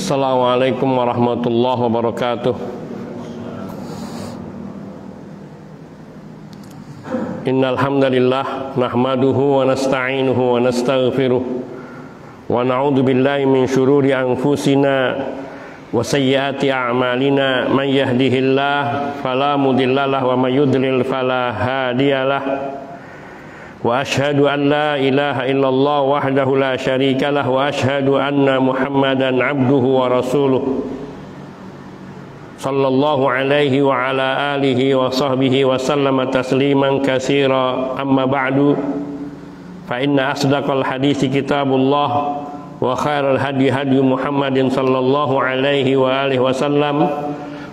Assalamualaikum warahmatullahi wabarakatuh. Innal hamdalillah nahmaduhu wa nasta'inuhu wa nastaghfiruh wa na'udzu billahi min shururi anfusina wa sayyiati a'malina. Man yahdihillahu fala mudhillalah wa may yudlil fala hadiyalah. Wa ashhadu an la ilaha illallah wahdahu la syarikalah wa ashhadu anna Muhammadan abduhu wa rasuluh sallallahu alaihi wa ala alihi wa sahbihi wa sallama tasliman katsira. Amma ba'du, fa inna asdaqal hadits kitabullah wa khairal hadi hadi Muhammadin sallallahu alaihi wa alihi wasallam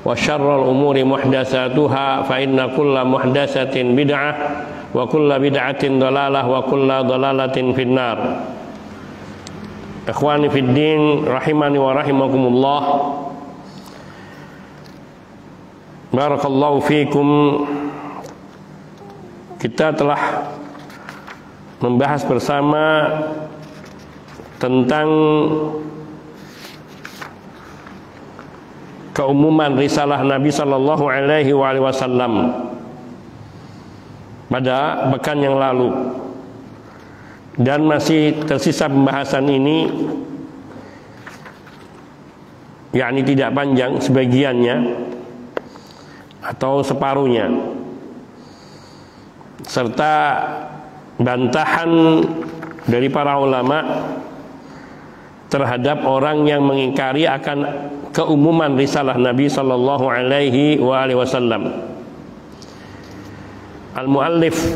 wa syarrul umuri muhdatsatuha fa inna kulla muhdatsatin bid'ah wa kulla bid'atin dhalalah wa kulla dhalalatin finnar. Ikhwani fid din rahimani wa rahimakumullah. Barakallahu fikum. Kita telah membahas bersama tentang keumuman risalah Nabi sallallahu alaihi wasallam pada pekan yang lalu, dan masih tersisa pembahasan ini, yakni tidak panjang sebagiannya atau separuhnya, serta bantahan dari para ulama terhadap orang yang mengingkari akan keumuman risalah Nabi sallallahu alaihi wasallam. Al-muallif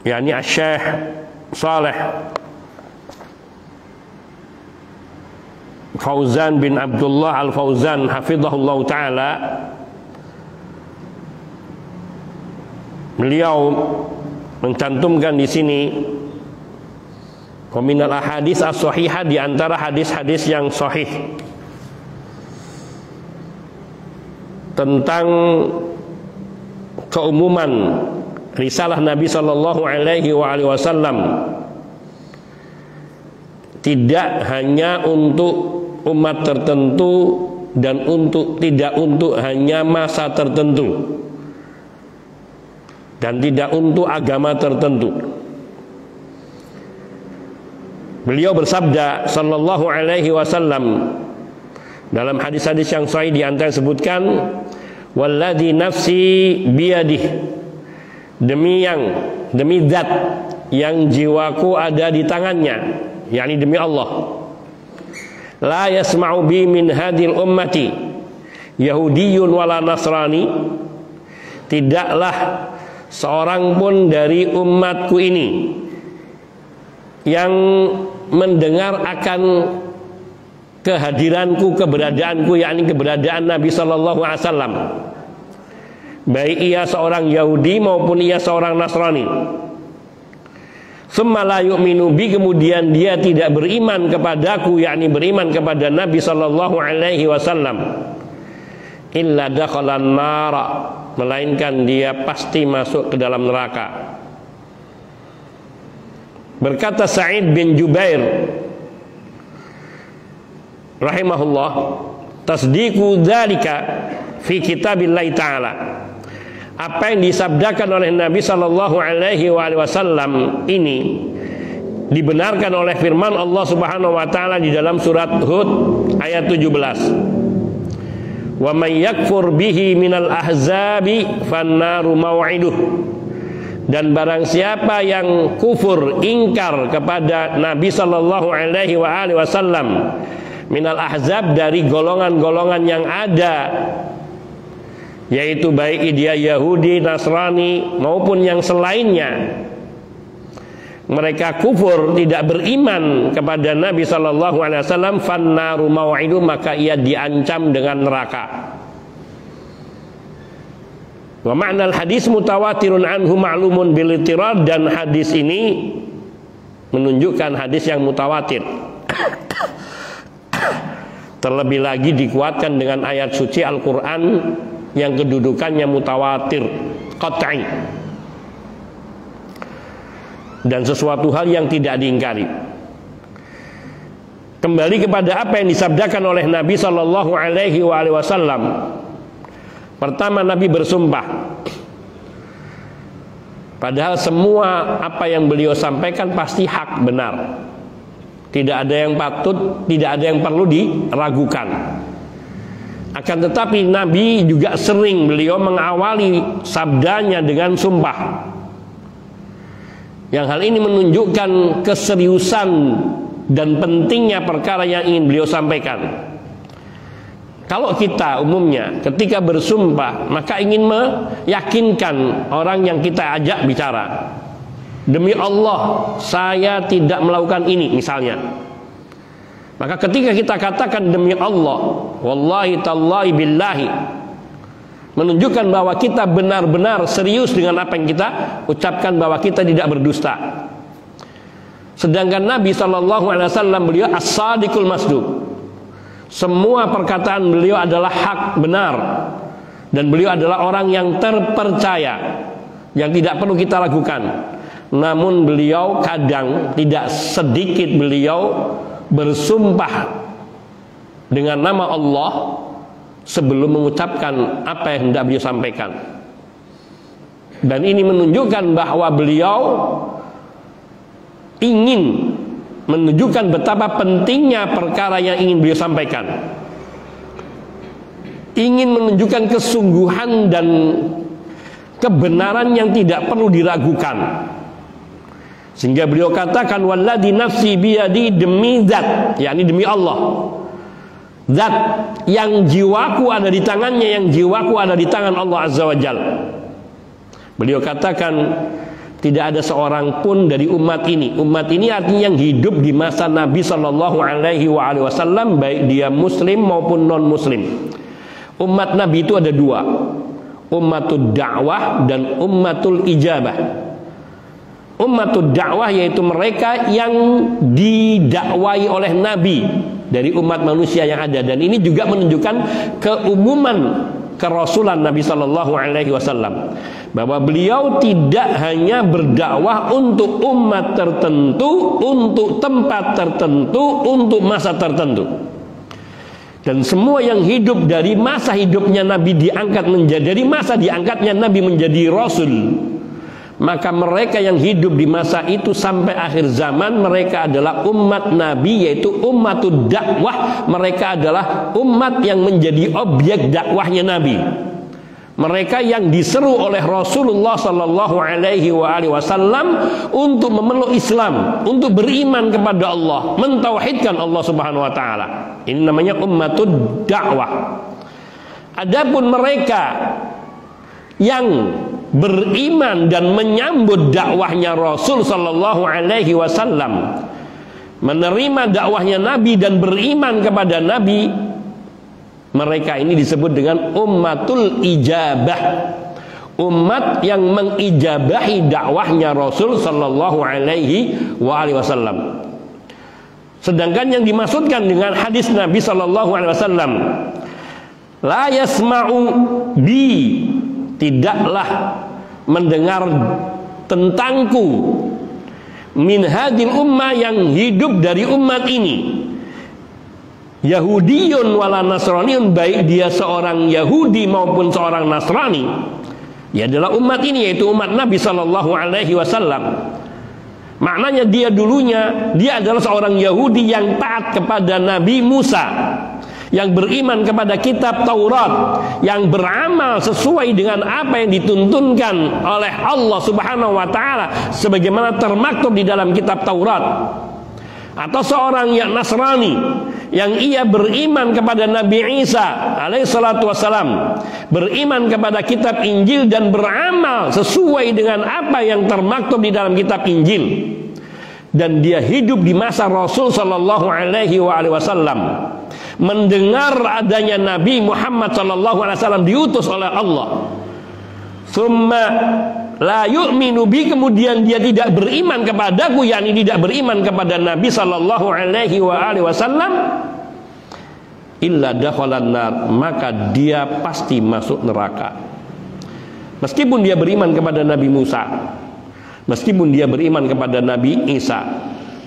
yakni Asy-Syaikh Shalih Fauzan bin Abdullah Al-Fauzan hafizahullah taala, beliau mencantumkan di sini minal ahadits as-shahihah, di antara hadis-hadis yang sahih tentang keumuman risalah Nabi sallallahu alaihi wasallam, tidak hanya untuk umat tertentu dan tidak untuk hanya masa tertentu dan tidak untuk agama tertentu. Beliau bersabda sallallahu alaihi wasallam dalam hadis-hadis yang sahih, di antara disebutkan, walladzi nafsi biyadih, demi zat yang jiwaku ada di tangannya, yakni demi Allah, la yasma'u bi min hadil ummati yahudiyyun wala nasrani, tidaklah seorang pun dari umatku ini yang mendengar akan kehadiranku, keberadaanku, yakni keberadaan Nabi sallallahu alaihi wasallam, baik ia seorang Yahudi maupun ia seorang Nasrani, tsumma la yu'minu bi, kemudian dia tidak beriman kepadaku, yakni beriman kepada Nabi sallallahu alaihi wasallam, illa dakhalan nara, melainkan dia pasti masuk ke dalam neraka. Berkata Sa'id bin Jubair rahimahullah, tasdiqu dzalika fi kitabillahi ta'ala, apa yang disabdakan oleh Nabi sallallahu alaihi wasallam ini dibenarkan oleh firman Allah Subhanahu wa taala di dalam surat Hud ayat 17, wa may yakfur bihi minal ahzabi fannaru maw'iduh, dan barang siapa yang kufur, ingkar kepada Nabi sallallahu alaihi wasallam, minal ahzab, dari golongan-golongan yang ada, yaitu baik dia Yahudi, Nasrani maupun yang selainnya, mereka kufur, tidak beriman kepada Nabi sallallahu alaihi wasallam, fannaru maw'idu, maka ia diancam dengan neraka. Wa ma'nal hadis mutawatirun anhu ma'lumun bil ittirad, dan hadis ini menunjukkan hadis yang mutawatir. Terlebih lagi dikuatkan dengan ayat suci Al-Quran yang kedudukannya mutawatir, qat'i, dan sesuatu hal yang tidak diingkari. kembali kepada apa yang disabdakan oleh Nabi Shallallahu Alaihi Wasallam. Pertama, Nabi bersumpah, padahal semua apa yang beliau sampaikan pasti hak, benar. Tidak ada yang patut, tidak ada yang perlu diragukan. Akan tetapi Nabi juga sering beliau mengawali sabdanya dengan sumpah. Yang hal ini menunjukkan keseriusan dan pentingnya perkara yang ingin beliau sampaikan. Kalau kita umumnya ketika bersumpah, maka ingin meyakinkan orang yang kita ajak bicara, demi Allah saya tidak melakukan ini misalnya. Maka ketika kita katakan demi Allah, wallahi tallahi billahi, menunjukkan bahwa kita benar-benar serius dengan apa yang kita ucapkan, bahwa kita tidak berdusta. Sedangkan Nabi SAW beliau as-sadiqul masduq. Semua perkataan beliau adalah hak, benar. Dan beliau adalah orang yang terpercaya, yang tidak perlu kita lakukan. Namun beliau kadang, tidak sedikit beliau bersumpah dengan nama Allah sebelum mengucapkan apa yang hendak beliau sampaikan. Dan ini menunjukkan bahwa beliau ingin menunjukkan betapa pentingnya perkara yang ingin beliau sampaikan, ingin menunjukkan kesungguhan dan kebenaran yang tidak perlu diragukan. Sehingga beliau katakan, walladzi nafsi biyadi, demi zat, yakni demi Allah, zat yang jiwaku ada di tangannya, yang jiwaku ada di tangan Allah Azza wa Jalla. Beliau katakan, tidak ada seorang pun dari umat ini. Umat ini artinya yang hidup di masa Nabi Shallallahu Alaihi Wasallam, baik dia Muslim maupun non Muslim. Umat Nabi itu ada dua, ummatul dakwah dan ummatul ijabah. Ummatul dakwah yaitu mereka yang didakwai oleh Nabi dari umat manusia yang ada, dan ini juga menunjukkan keumuman kerasulan Nabi Shallallahu Alaihi Wasallam, bahwa beliau tidak hanya berdakwah untuk umat tertentu, untuk tempat tertentu, untuk masa tertentu. Dan semua yang hidup dari masa hidupnya Nabi diangkat menjadi, dari masa diangkatnya Nabi menjadi Rasul, maka mereka yang hidup di masa itu sampai akhir zaman, mereka adalah umat Nabi, yaitu ummatud dakwah. Mereka adalah umat yang menjadi objek dakwahnya Nabi. Mereka yang diseru oleh Rasulullah Sallallahu Alaihi Wasallam untuk memeluk Islam, untuk beriman kepada Allah, mentauhidkan Allah Subhanahu Wa Taala. Ini namanya ummatud dakwah. Adapun mereka yang beriman dan menyambut dakwahnya Rasul Sallallahu Alaihi Wasallam, menerima dakwahnya Nabi dan beriman kepada Nabi, mereka ini disebut dengan ummatul ijabah, umat yang mengijabahi dakwahnya Rasul Sallallahu Alaihi Wasallam. Sedangkan yang dimaksudkan dengan hadis Nabi Sallallahu Alaihi Wasallam, la yasma'u bi, tidaklah mendengar tentangku, min hadil ummah, yang hidup dari umat ini, Yahudiyun wala Nasraniyun, baik dia seorang Yahudi maupun seorang Nasrani, dia adalah umat ini, yaitu umat Nabi Sallallahu Alaihi Wasallam. Maknanya dia dulunya, dia adalah seorang Yahudi yang taat kepada Nabi Musa, yang beriman kepada kitab Taurat, yang beramal sesuai dengan apa yang dituntunkan oleh Allah Subhanahu wa Ta'ala sebagaimana termaktub di dalam kitab Taurat. Atau seorang yang Nasrani, yang ia beriman kepada Nabi Isa alaihissalatu wassalam, beriman kepada kitab Injil dan beramal sesuai dengan apa yang termaktub di dalam kitab Injil, dan dia hidup di masa Rasul Sallallahu Alaihi Wasallam, mendengar adanya Nabi Muhammad Sallallahu Alaihi Wasallam diutus oleh Allah, summa la yu'minu bi, kemudian dia tidak beriman kepadaku, yakni tidak beriman kepada Nabi Sallallahu Alaihi Wasallam, illa dakhalan nar, maka dia pasti masuk neraka. Meskipun dia beriman kepada Nabi Musa, meskipun dia beriman kepada Nabi Isa,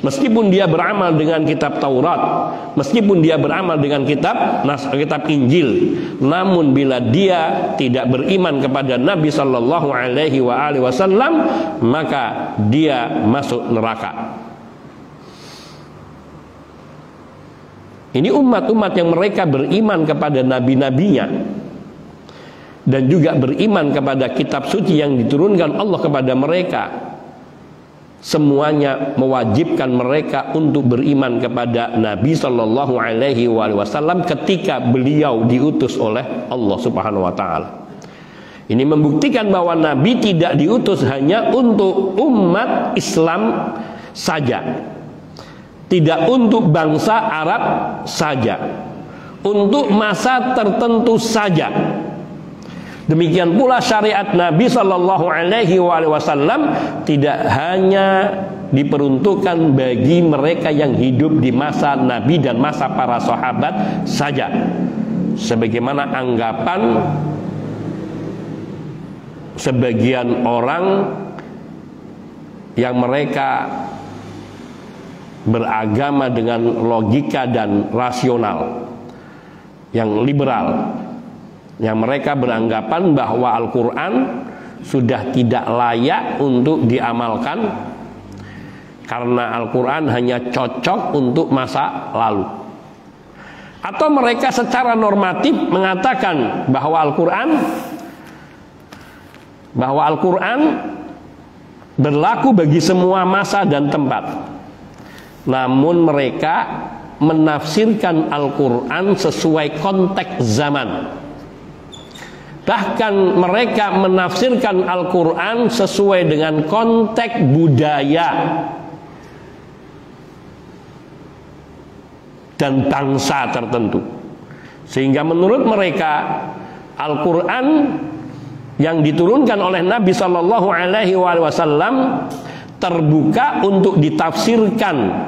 meskipun dia beramal dengan kitab Taurat, meskipun dia beramal dengan kitab Injil, namun bila dia tidak beriman kepada Nabi sallallahu alaihi wasallam, maka dia masuk neraka. Ini umat-umat yang mereka beriman kepada nabi-nabinya dan juga beriman kepada kitab suci yang diturunkan Allah kepada mereka. Semuanya mewajibkan mereka untuk beriman kepada Nabi sallallahu alaihi wasallam ketika beliau diutus oleh Allah Subhanahu wa taala. Ini membuktikan bahwa Nabi tidak diutus hanya untuk umat Islam saja, tidak untuk bangsa Arab saja, untuk masa tertentu saja. Demikian pula syariat Nabi sallallahu alaihi wasallam tidak hanya diperuntukkan bagi mereka yang hidup di masa Nabi dan masa para sahabat saja, sebagaimana anggapan sebagian orang yang mereka beragama dengan logika dan rasional, yang liberal, yang mereka beranggapan bahwa Al-Quran sudah tidak layak untuk diamalkan karena Al-Quran hanya cocok untuk masa lalu. Atau mereka secara normatif mengatakan bahwa Al-Quran berlaku bagi semua masa dan tempat. Namun mereka menafsirkan Al-Quran sesuai konteks zaman. Bahkan mereka menafsirkan Al-Quran sesuai dengan konteks budaya dan bangsa tertentu. Sehingga menurut mereka Al-Quran yang diturunkan oleh Nabi sallallahu alaihi wasallam terbuka untuk ditafsirkan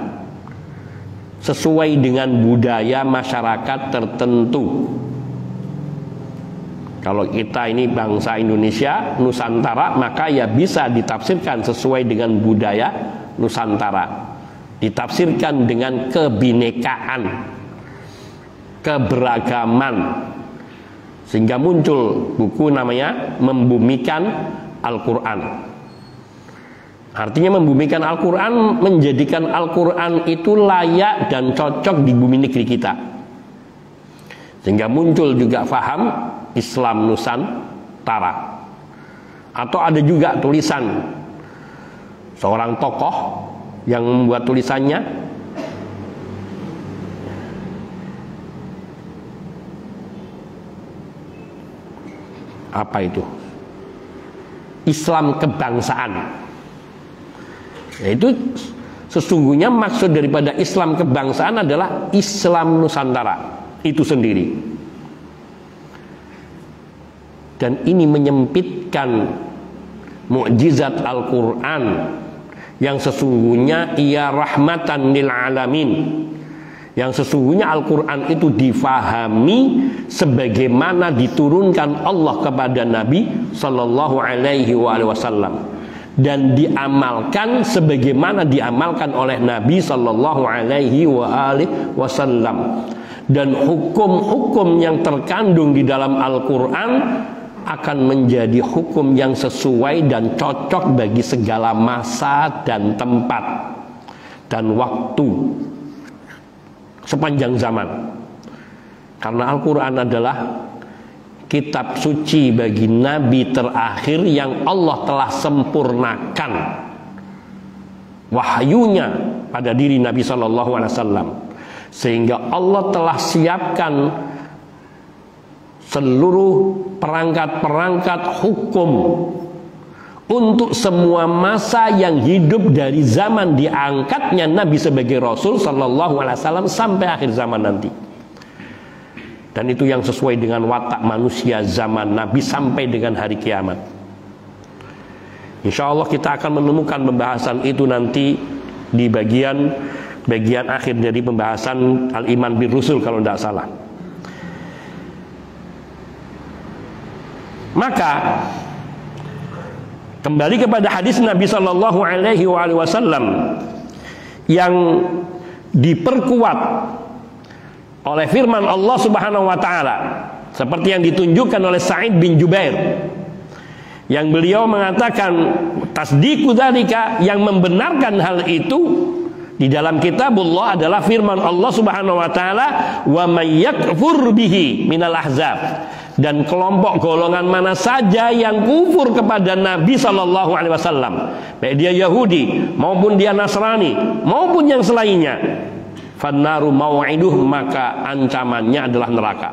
sesuai dengan budaya masyarakat tertentu. Kalau kita ini bangsa Indonesia, Nusantara, maka ya bisa ditafsirkan sesuai dengan budaya Nusantara, ditafsirkan dengan kebinekaan, keberagaman, sehingga muncul buku namanya Membumikan Al-Quran. Artinya membumikan Al-Quran, menjadikan Al-Quran itu layak dan cocok di bumi negeri kita. Sehingga muncul juga faham Islam Nusantara. Atau ada juga tulisan seorang tokoh yang membuat tulisannya apa itu? Islam kebangsaan. Yaitu sesungguhnya maksud daripada Islam kebangsaan adalah Islam Nusantara itu sendiri. Dan ini menyempitkan mukjizat Al-Quran yang sesungguhnya ia rahmatan lil alamin, yang sesungguhnya Al-Quran itu difahami sebagaimana diturunkan Allah kepada Nabi sallallahu alaihi wasallam dan diamalkan sebagaimana diamalkan oleh Nabi sallallahu alaihi wasallam. Dan hukum-hukum yang terkandung di dalam Al-Quran akan menjadi hukum yang sesuai dan cocok bagi segala masa dan tempat dan waktu sepanjang zaman. Karena Al-Quran adalah kitab suci bagi Nabi terakhir yang Allah telah sempurnakan wahyunya pada diri Nabi sallallahu alaihi wasallam, sehingga Allah telah siapkan seluruh perangkat-perangkat hukum untuk semua masa yang hidup dari zaman diangkatnya Nabi sebagai Rasul sallallahu alaihi wasallam sampai akhir zaman nanti. Dan itu yang sesuai dengan watak manusia zaman Nabi sampai dengan hari kiamat. Insya Allah kita akan menemukan pembahasan itu nanti di bagian akhir dari pembahasan Al-Iman bir Rusul kalau tidak salah. Maka kembali kepada hadis Nabi sallallahu alaihi wasallam yang diperkuat oleh firman Allah Subhanahu wa taala, seperti yang ditunjukkan oleh Sa'id bin Jubair, yang beliau mengatakan tasdiqu dzalika, yang membenarkan hal itu di dalam kitabullah adalah firman Allah Subhanahu wa taala, wa may yakfur bihi minal ahzab, dan kelompok golongan mana saja yang kufur kepada Nabi sallallahu alaihi wasallam, baik dia Yahudi maupun dia Nasrani maupun yang selainnya, fannaru mau'iduh, maka ancamannya adalah neraka.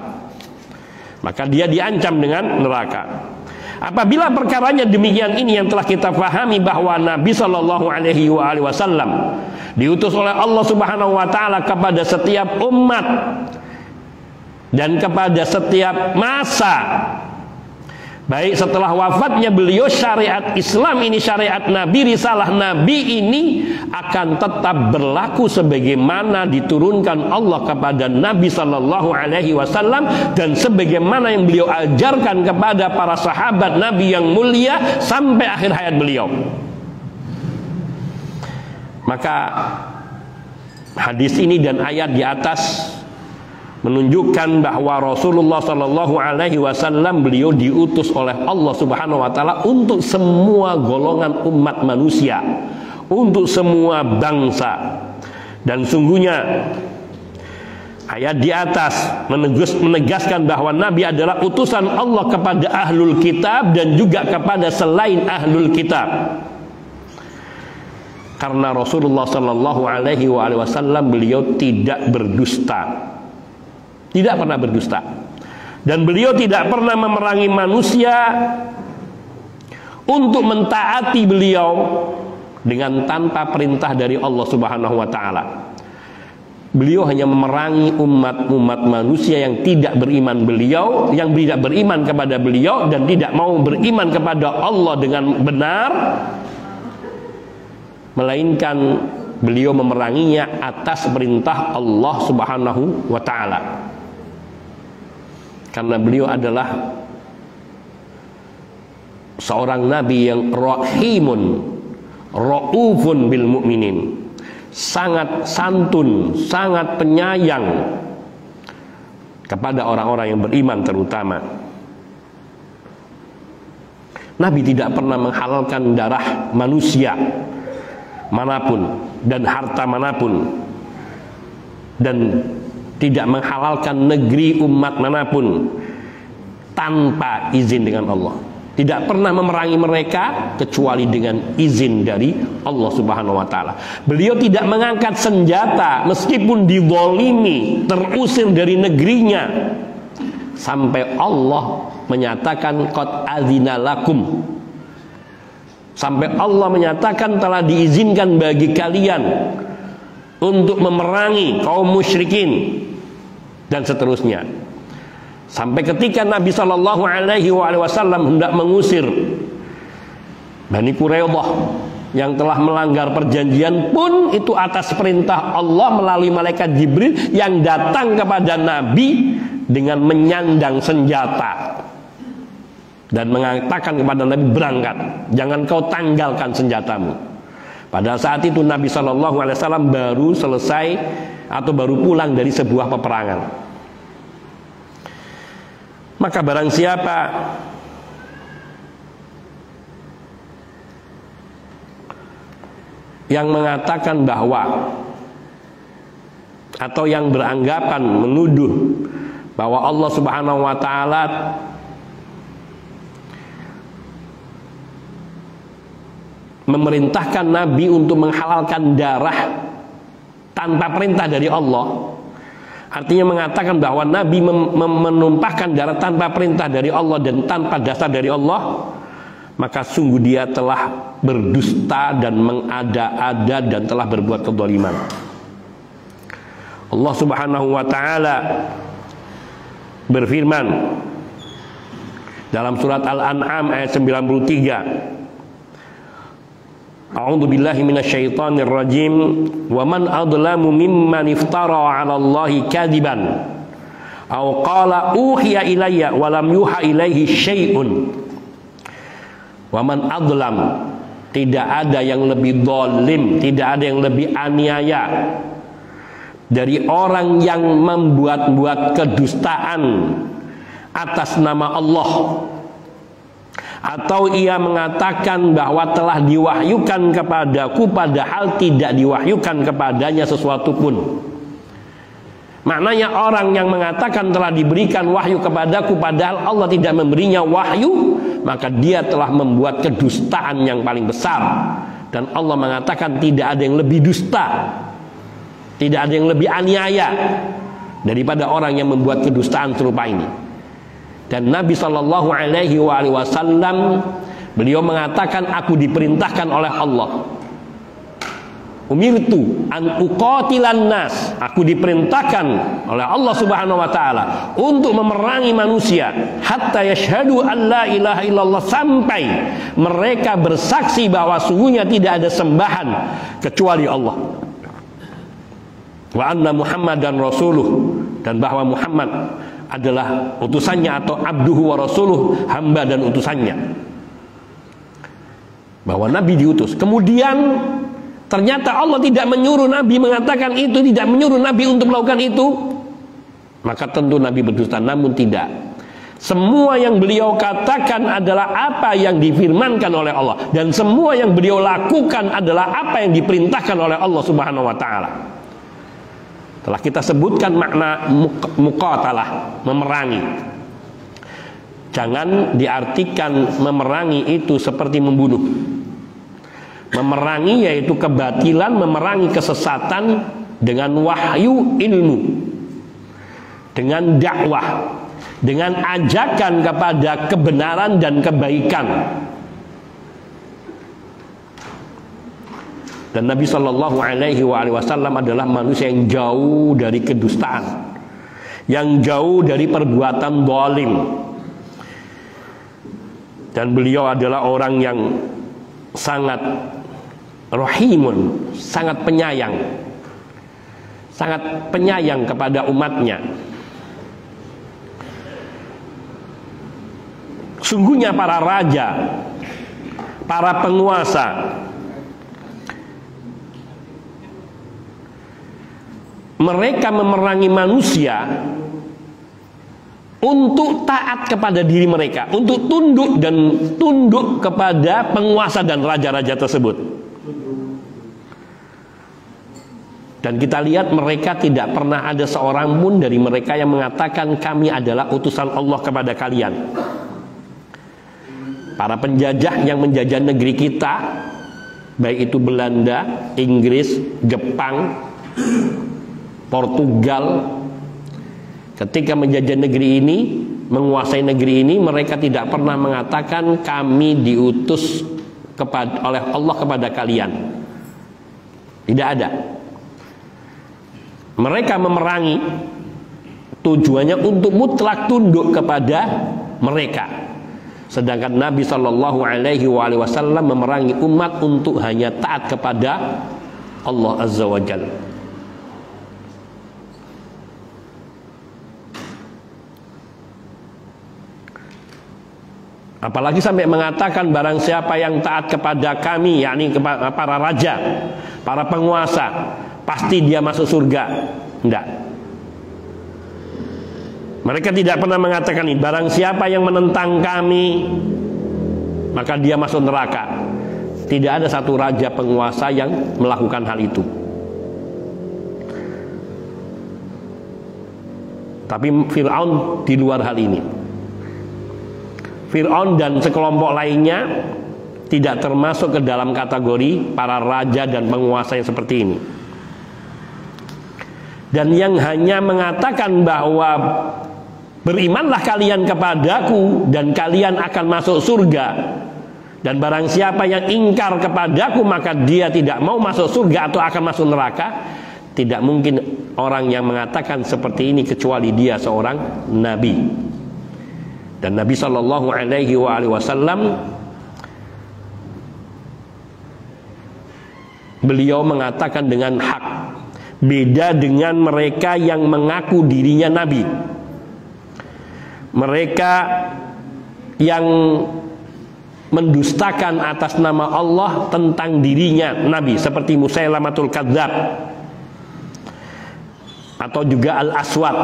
Maka dia diancam dengan neraka. Apabila perkaranya demikian ini yang telah kita pahami bahwa Nabi Shallallahu Alaihi Wasallam diutus oleh Allah Subhanahu Wa Taala kepada setiap umat dan kepada setiap masa, baik setelah wafatnya beliau, syariat Islam ini, syariat Nabi, risalah Nabi ini akan tetap berlaku sebagaimana diturunkan Allah kepada Nabi Sallallahu Alaihi Wasallam dan sebagaimana yang beliau ajarkan kepada para sahabat Nabi yang mulia sampai akhir hayat beliau. Maka hadis ini dan ayat di atas menunjukkan bahwa Rasulullah Sallallahu Alaihi Wasallam beliau diutus oleh Allah Subhanahu Wa Taala untuk semua golongan umat manusia, untuk semua bangsa. Dan sungguhnya ayat di atas menegaskan bahwa Nabi adalah utusan Allah kepada ahlul kitab dan juga kepada selain ahlul kitab. Karena Rasulullah Sallallahu Alaihi Wasallam beliau tidak berdusta. Tidak pernah berdusta. Dan beliau tidak pernah memerangi manusia untuk mentaati beliau dengan tanpa perintah dari Allah Subhanahu wa taala. Beliau hanya memerangi umat manusia yang tidak beriman beliau, yang tidak beriman kepada beliau dan tidak mau beriman kepada Allah dengan benar, melainkan beliau memeranginya atas perintah Allah Subhanahu wa taala. Karena beliau adalah seorang nabi yang rahimun, raufun bil mu'minin, sangat santun, sangat penyayang kepada orang-orang yang beriman terutama. Nabi tidak pernah menghalalkan darah manusia manapun dan harta manapun, dan tidak menghalalkan negeri umat manapun tanpa izin dengan Allah. Tidak pernah memerangi mereka kecuali dengan izin dari Allah Subhanahu wa taala. Beliau tidak mengangkat senjata meskipun dizalimi, terusir dari negerinya, sampai Allah menyatakan qad adzina lakum, sampai Allah menyatakan telah diizinkan bagi kalian untuk memerangi kaum musyrikin dan seterusnya. Sampai ketika Nabi Shallallahu Alaihi Wasallam hendak mengusir Bani Quraidah yang telah melanggar perjanjian pun, itu atas perintah Allah melalui malaikat Jibril yang datang kepada Nabi dengan menyandang senjata dan mengatakan kepada Nabi, berangkat, jangan kau tanggalkan senjatamu. Pada saat itu Nabi Shallallahu Alaihi Wasallam baru selesai atau baru pulang dari sebuah peperangan. Maka barang siapa yang mengatakan bahwa, atau yang beranggapan menuduh bahwa Allah Subhanahu wa taala memerintahkan Nabi untuk menghalalkan darah tanpa perintah dari Allah, artinya mengatakan bahwa Nabi menumpahkan darah tanpa perintah dari Allah dan tanpa dasar dari Allah, maka sungguh dia telah berdusta dan mengada-ada dan telah berbuat kezaliman. Allah Subhanahu wa taala berfirman dalam surat Al-An'am ayat 93, A'udzu billahi minasyaitonir rajim, wa man adlamu mimman iftara 'ala Allahi kadziban aw qala uhiya ilayya wa lam yuha ilaihi syai'un. Wa man adlam, Tidak ada yang lebih zalim, tidak ada yang lebih aniaya dari orang yang membuat-buat kedustaan atas nama Allah, atau ia mengatakan bahwa telah diwahyukan kepadaku padahal tidak diwahyukan kepadanya sesuatu pun. Maknanya orang yang mengatakan telah diberikan wahyu kepadaku padahal Allah tidak memberinya wahyu, maka dia telah membuat kedustaan yang paling besar. Dan Allah mengatakan tidak ada yang lebih dusta, tidak ada yang lebih aniaya daripada orang yang membuat kedustaan serupa ini. Dan Nabi Shallallahu Alaihi Wasallam beliau mengatakan, aku diperintahkan oleh Allah, umirtu an uqatilan nas, aku diperintahkan oleh Allah Subhanahu wa taala untuk memerangi manusia hatta yashhadu an la ilaha illallah, sampai mereka bersaksi bahwa sungguhnya tidak ada sembahan kecuali Allah, wa anna Muhammadan rasuluh, dan bahwa Muhammad adalah utusannya atau abduhu wa rasuluh, hamba dan utusannya. Bahwa Nabi diutus. Kemudian ternyata Allah tidak menyuruh Nabi mengatakan itu, tidak menyuruh Nabi untuk melakukan itu, maka tentu Nabi berdusta. Namun tidak, semua yang beliau katakan adalah apa yang difirmankan oleh Allah, dan semua yang beliau lakukan adalah apa yang diperintahkan oleh Allah Subhanahu wa taala. Telah kita sebutkan makna muqatalah, memerangi. Jangan diartikan memerangi itu seperti membunuh. Memerangi yaitu kebatilan, memerangi kesesatan dengan wahyu ilmu, dengan dakwah, dengan ajakan kepada kebenaran dan kebaikan. Dan Nabi Shallallahu Alaihi Wasallam adalah manusia yang jauh dari kedustaan, yang jauh dari perbuatan zalim. Dan beliau adalah orang yang sangat rahimun, sangat penyayang kepada umatnya. Sungguhnya para raja, para penguasa mereka memerangi manusia untuk taat kepada diri mereka, untuk tunduk kepada penguasa dan raja-raja tersebut. Dan kita lihat mereka tidak pernah ada seorang pun dari mereka yang mengatakan kami adalah utusan Allah kepada kalian. Para penjajah yang menjajah negeri kita, baik itu Belanda, Inggris, Jepang, Portugal, ketika menjajah negeri ini, menguasai negeri ini, mereka tidak pernah mengatakan kami diutus oleh Allah kepada kalian. Tidak ada. Mereka memerangi tujuannya untuk mutlak tunduk kepada mereka. Sedangkan Nabi Shallallahu Alaihi Wasallam memerangi umat untuk hanya taat kepada Allah Azza wa Jalla. Apalagi sampai mengatakan barang siapa yang taat kepada kami, yakni kepada para raja, para penguasa, pasti dia masuk surga. Tidak. Mereka tidak pernah mengatakan ini. Barang siapa yang menentang kami, maka dia masuk neraka. Tidak ada satu raja penguasa yang melakukan hal itu. Tapi Fir'aun di luar hal ini. Fir'aun dan sekelompok lainnya tidak termasuk ke dalam kategori para raja dan penguasa yang seperti ini. Dan yang hanya mengatakan bahwa berimanlah kalian kepadaku dan kalian akan masuk surga, dan barang siapa yang ingkar kepadaku maka dia tidak mau masuk surga atau akan masuk neraka. Tidak mungkin orang yang mengatakan seperti ini kecuali dia seorang nabi. Dan Nabi Shallallahu Alaihi Wasallam beliau mengatakan dengan hak, beda dengan mereka yang mengaku dirinya nabi. Mereka yang mendustakan atas nama Allah tentang dirinya Nabi, seperti Musailamatul Kadzdzab atau juga Al-Aswad.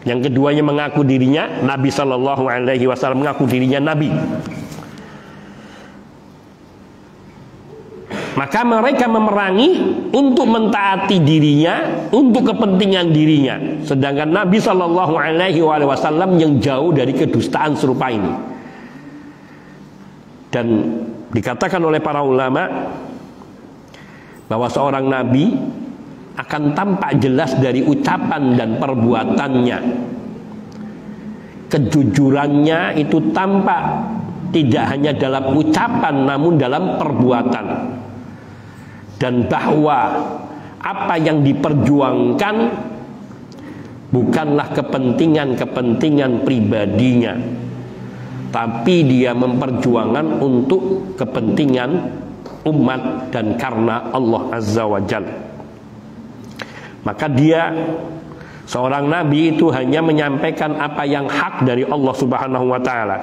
Yang keduanya mengaku dirinya Nabi Shallallahu Alaihi Wasallam, mengaku dirinya Nabi. Maka mereka memerangi untuk mentaati dirinya, untuk kepentingan dirinya. Sedangkan Nabi Shallallahu Alaihi Wasallam yang jauh dari kedustaan serupa ini. Dan dikatakan oleh para ulama bahwa seorang Nabi akan tampak jelas dari ucapan dan perbuatannya. Kejujurannya itu tampak tidak hanya dalam ucapan namun dalam perbuatan. Dan bahwa apa yang diperjuangkan bukanlah kepentingan-kepentingan pribadinya, tapi dia memperjuangkan untuk kepentingan umat dan karena Allah Azza wa Jalla. Maka dia, seorang nabi itu hanya menyampaikan apa yang hak dari Allah Subhanahu wa Ta'ala.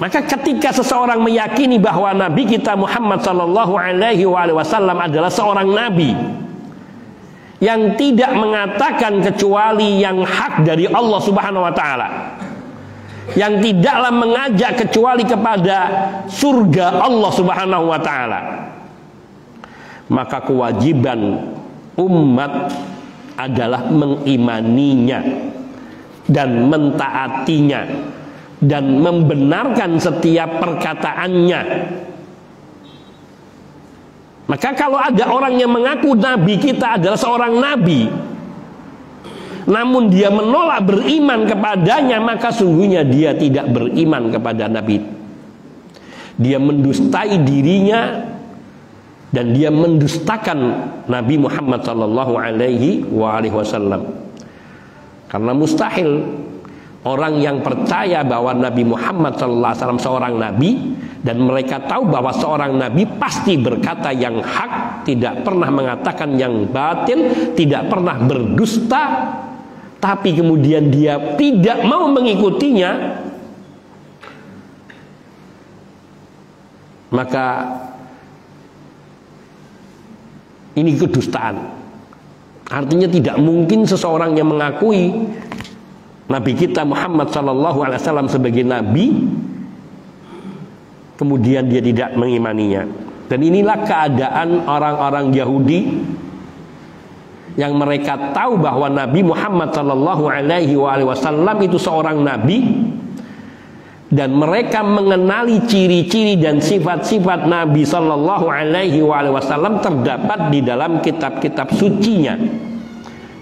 Maka ketika seseorang meyakini bahwa Nabi kita Muhammad Sallallahu Alaihi Wasallam adalah seorang nabi yang tidak mengatakan kecuali yang hak dari Allah Subhanahu wa Ta'ala, yang tidaklah mengajak kecuali kepada surga Allah Subhanahu wa Ta'ala, maka kewajiban umat adalah mengimaninya dan mentaatinya dan membenarkan setiap perkataannya. Maka kalau ada orang yang mengaku Nabi kita adalah seorang Nabi, namun dia menolak beriman kepadanya, maka sungguhnya dia tidak beriman kepada Nabi. Dia mendustai dirinya dan dia mendustakan Nabi Muhammad Sallallahu Alaihi Wasallam. Karena mustahil orang yang percaya bahwa Nabi Muhammad Sallallahu Alaihi Wasallam seorang Nabi dan mereka tahu bahwa seorang Nabi pasti berkata yang hak, tidak pernah mengatakan yang batil, tidak pernah berdusta, tapi kemudian dia tidak mau mengikutinya, maka ini kedustaan. Artinya tidak mungkin seseorang yang mengakui Nabi kita Muhammad Sallallahu Alaihi Wasallam sebagai Nabi kemudian dia tidak mengimaninya. Dan inilah keadaan orang-orang Yahudi yang mereka tahu bahwa Nabi Muhammad Sallallahu Alaihi Wasallam itu seorang Nabi, dan mereka mengenali ciri-ciri dan sifat-sifat Nabi Sallallahu Alaihi Wasallam terdapat di dalam kitab-kitab sucinya,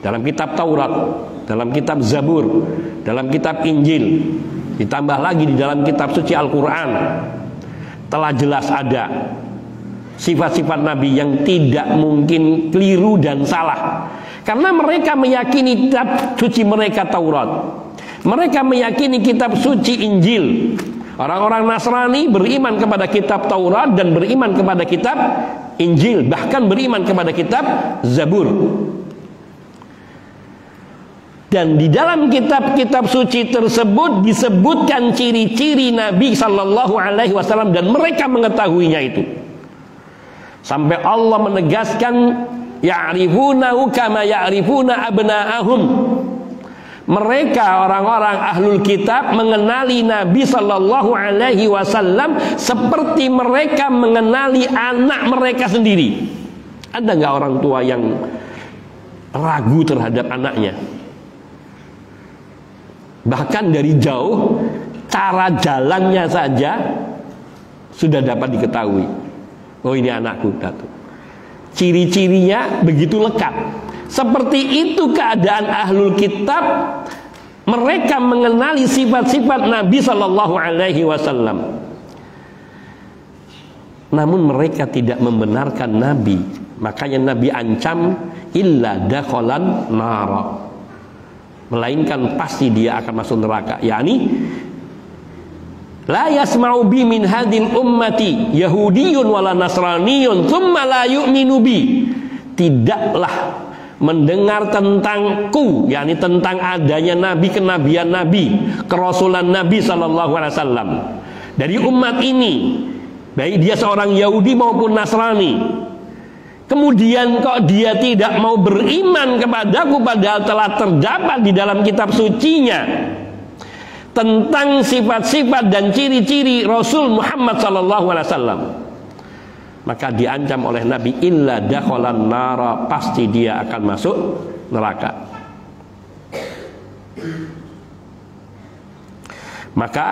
dalam kitab Taurat, dalam kitab Zabur, dalam kitab Injil, ditambah lagi di dalam kitab suci Al-Quran. Telah jelas ada sifat-sifat Nabi yang tidak mungkin keliru dan salah, karena mereka meyakini kitab suci mereka Taurat, mereka meyakini kitab suci Injil. Orang-orang Nasrani beriman kepada kitab Taurat dan beriman kepada kitab Injil, bahkan beriman kepada kitab Zabur. Dan di dalam kitab-kitab suci tersebut disebutkan ciri-ciri Nabi Sallallahu Alaihi Wasallam, dan mereka mengetahuinya itu. Sampai Allah menegaskan, ya'rifunahu kama ya'rifuna abna'ahum. Mereka orang-orang ahlul kitab mengenali Nabi Sallallahu Alaihi Wasallam seperti mereka mengenali anak mereka sendiri. Ada nggak orang tua yang ragu terhadap anaknya? Bahkan dari jauh, cara jalannya saja sudah dapat diketahui. Oh, ini anakku, Datuk. Ciri-cirinya begitu lekat. Seperti itu keadaan ahlul kitab. Mereka mengenali sifat-sifat Nabi Sallallahu Alaihi Wasallam, namun mereka tidak membenarkan Nabi. Makanya Nabi ancam, illa dakhalan nara, melainkan pasti dia akan masuk neraka. Yani la yasma'u bi min hadil ummati yahudiyyun wala nasraniyun thumma la yu'minu bi. Tidaklah mendengar tentangku, yakni tentang adanya nabi, kenabian nabi, kerasulan Nabi sallallahu alaihi wasallam dari umat ini, baik dia seorang Yahudi maupun Nasrani, kemudian kok dia tidak mau beriman kepadaku, padahal telah terdapat di dalam kitab sucinya tentang sifat-sifat dan ciri-ciri Rasul Muhammad sallallahu alaihi wasallam, maka diancam oleh Nabi, illa dakhalan nara, pasti dia akan masuk neraka. Maka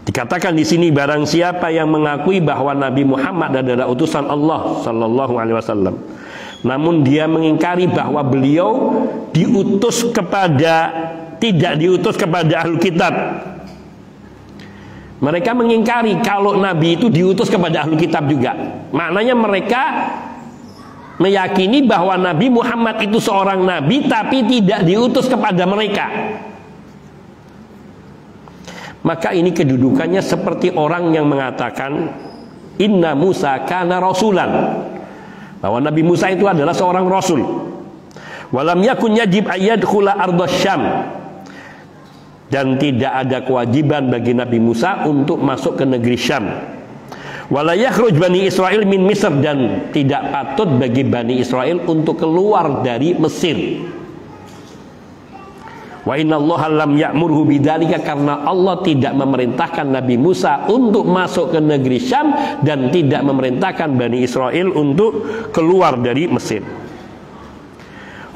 dikatakan di sini, barang siapa yang mengakui bahwa Nabi Muhammad adalah utusan Allah sallallahu alaihi wasallam, namun dia mengingkari bahwa beliau tidak diutus kepada ahlul kitab. Mereka mengingkari kalau Nabi itu diutus kepada ahlul kitab juga. Maknanya mereka meyakini bahwa Nabi Muhammad itu seorang nabi tapi tidak diutus kepada mereka. Maka ini kedudukannya seperti orang yang mengatakan inna Musa kana rasulan, bahwa Nabi Musa itu adalah seorang rasul. Walam yakun yajib ayyadkhula ardhas Syam, dan tidak ada kewajiban bagi Nabi Musa untuk masuk ke negeri Syam. Wala yakhruj Bani Israil min Misr, dan tidak patut bagi Bani Israel untuk keluar dari Mesir. Wa innallaha lam ya'murhu bidzalika, karena Allah tidak memerintahkan Nabi Musa untuk masuk ke negeri Syam dan tidak memerintahkan Bani Israel untuk keluar dari Mesir.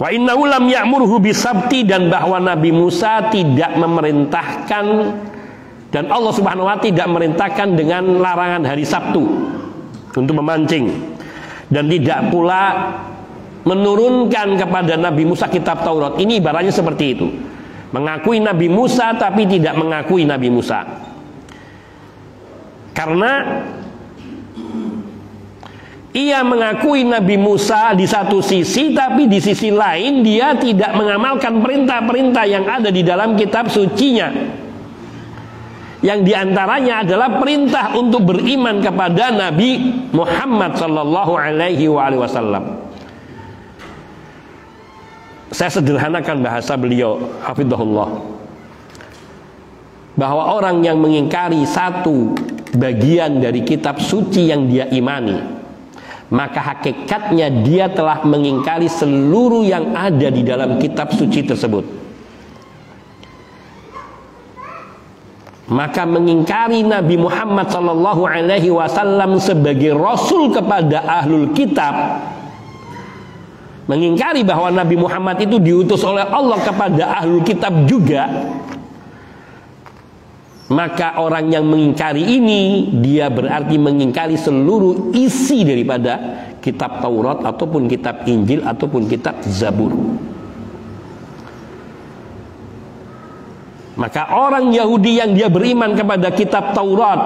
Wa innahu lam ya'murhu bisabti, dan bahwa Nabi Musa tidak memerintahkan, dan Allah Subhanahu wa ta'ala tidak memerintahkan dengan larangan hari Sabtu untuk memancing, dan tidak pula menurunkan kepada Nabi Musa kitab Taurat. Ini ibaratnya seperti itu, mengakui Nabi Musa tapi tidak mengakui Nabi Musa. Karena ia mengakui Nabi Musa di satu sisi, tapi di sisi lain dia tidak mengamalkan perintah-perintah yang ada di dalam kitab sucinya, yang diantaranya adalah perintah untuk beriman kepada Nabi Muhammad sallallahu alaihi wasallam. Saya sederhanakan bahasa beliau, hafizahullah, bahwa orang yang mengingkari satu bagian dari kitab suci yang dia imani, maka hakikatnya dia telah mengingkari seluruh yang ada di dalam kitab suci tersebut. Maka mengingkari Nabi Muhammad sallallahu alaihi wasallam sebagai rasul kepada ahlul kitab, mengingkari bahwa Nabi Muhammad itu diutus oleh Allah kepada ahlul kitab juga, maka orang yang mengingkari ini, dia berarti mengingkari seluruh isi daripada kitab Taurat ataupun kitab Injil ataupun kitab Zabur. Maka orang Yahudi yang dia beriman kepada kitab Taurat,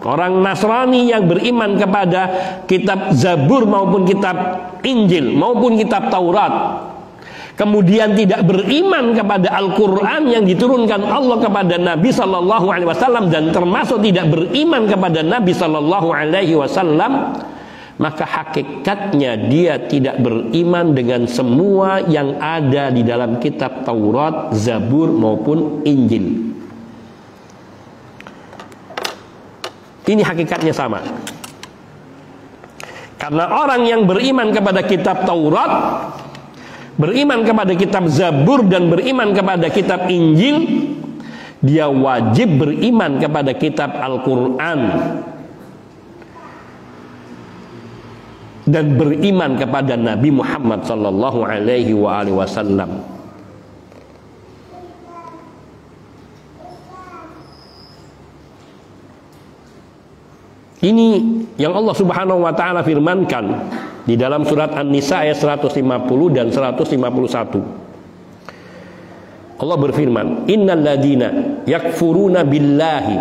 orang Nasrani yang beriman kepada kitab Zabur maupun kitab Injil maupun kitab Taurat, kemudian tidak beriman kepada Al-Quran yang diturunkan Allah kepada Nabi Sallallahu Alaihi Wasallam, dan termasuk tidak beriman kepada Nabi Sallallahu Alaihi Wasallam, maka hakikatnya dia tidak beriman dengan semua yang ada di dalam kitab Taurat, Zabur maupun Injil. Ini hakikatnya sama. Karena orang yang beriman kepada kitab Taurat, beriman kepada kitab Zabur, dan beriman kepada kitab Injil, dia wajib beriman kepada kitab Al-Quran dan beriman kepada Nabi Muhammad sallallahu alaihi wasallam. Ini yang Allah Subhanahu wa taala firmankan di dalam surat An-Nisa ayat 150 dan 151. Allah berfirman, innal ladzina yakfuruna billahi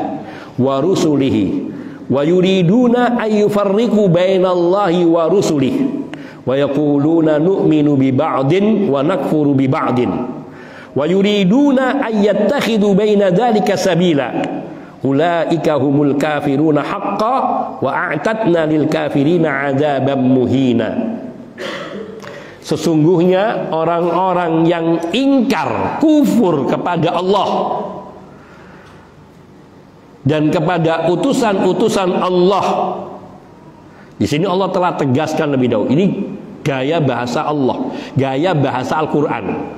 wa rusulihi wa yuriduna ay yufarriqu bainallahi wa rusulihi wa yaquluna nu'minu bi ba'din wa nakfuru bi ba'din wa yuriduna ay yattakhidhu baina dzalika sabila ulaika humul kafiruna haqqan wa a'tadna lil kafirina 'adzaban muhina. Sesungguhnya orang-orang yang ingkar, kufur kepada Allah dan kepada utusan-utusan Allah. Di sini Allah telah tegaskan lebih dahulu. Ini gaya bahasa Allah, gaya bahasa Al-Quran.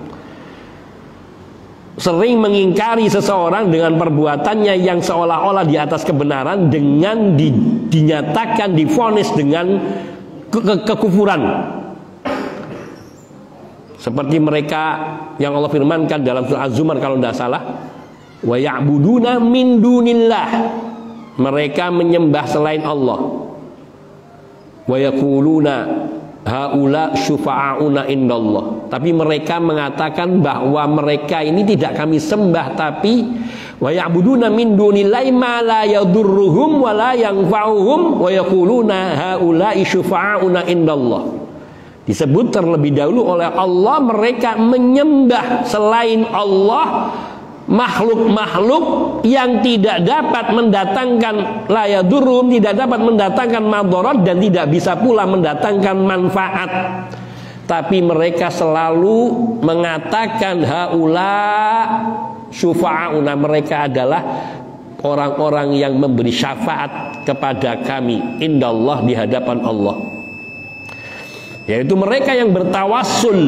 Sering mengingkari seseorang dengan perbuatannya yang seolah-olah di atas kebenaran dengan dinyatakan, divonis dengan kekufuran. Seperti mereka yang Allah firmankan dalam surah Az-Zumar kalau tidak salah, wa ya'buduna min dunillah, mereka menyembah selain Allah. Wa yaquluna haula syufa'auna indallah, tapi mereka mengatakan bahwa mereka ini tidak kami sembah, tapi wa ya'buduna min dunillahi ma la yadurruhum wa la yanfa'uhum wa yaquluna haula syufa'auna indallah. Disebut terlebih dahulu oleh Allah mereka menyembah selain Allah makhluk-makhluk yang tidak dapat mendatangkan layadurum, tidak dapat mendatangkan madarat dan tidak bisa pula mendatangkan manfaat. Tapi mereka selalu mengatakan haula syufa'auna, mereka adalah orang-orang yang memberi syafaat kepada kami indallah, di hadapan Allah. Yaitu mereka yang bertawassul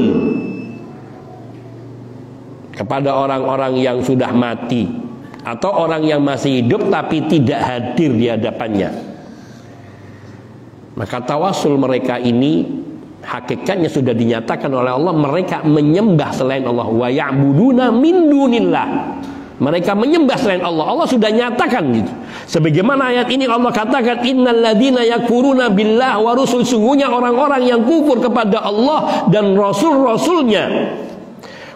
kepada orang-orang yang sudah mati atau orang yang masih hidup tapi tidak hadir di hadapannya. Maka tawasul mereka ini hakikatnya sudah dinyatakan oleh Allah, mereka menyembah selain Allah. Wa ya'buduna min dunillah, mereka menyembah selain Allah. Allah sudah nyatakan gitu. Sebagaimana ayat ini Allah katakan, innal ladzina yakfuruna billah wa rusul, sungguhnya orang-orang yang kufur kepada Allah dan rasul-rasulnya.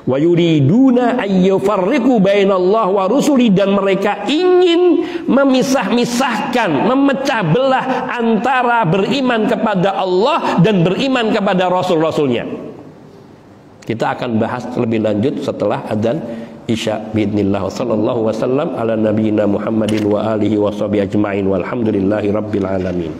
Wa yuriduna ayyufarriqu bainallah wa rusuli, dan mereka ingin memisah-misahkan, memecah belah antara beriman kepada Allah dan beriman kepada rasul-rasulnya. Kita akan bahas lebih lanjut setelah adzan Isya biidznillah. Sallallahu wasallam ala nabiyina Muhammadin wa alihi wa sahbihi ajma'in walhamdulillahi rabbil alamin.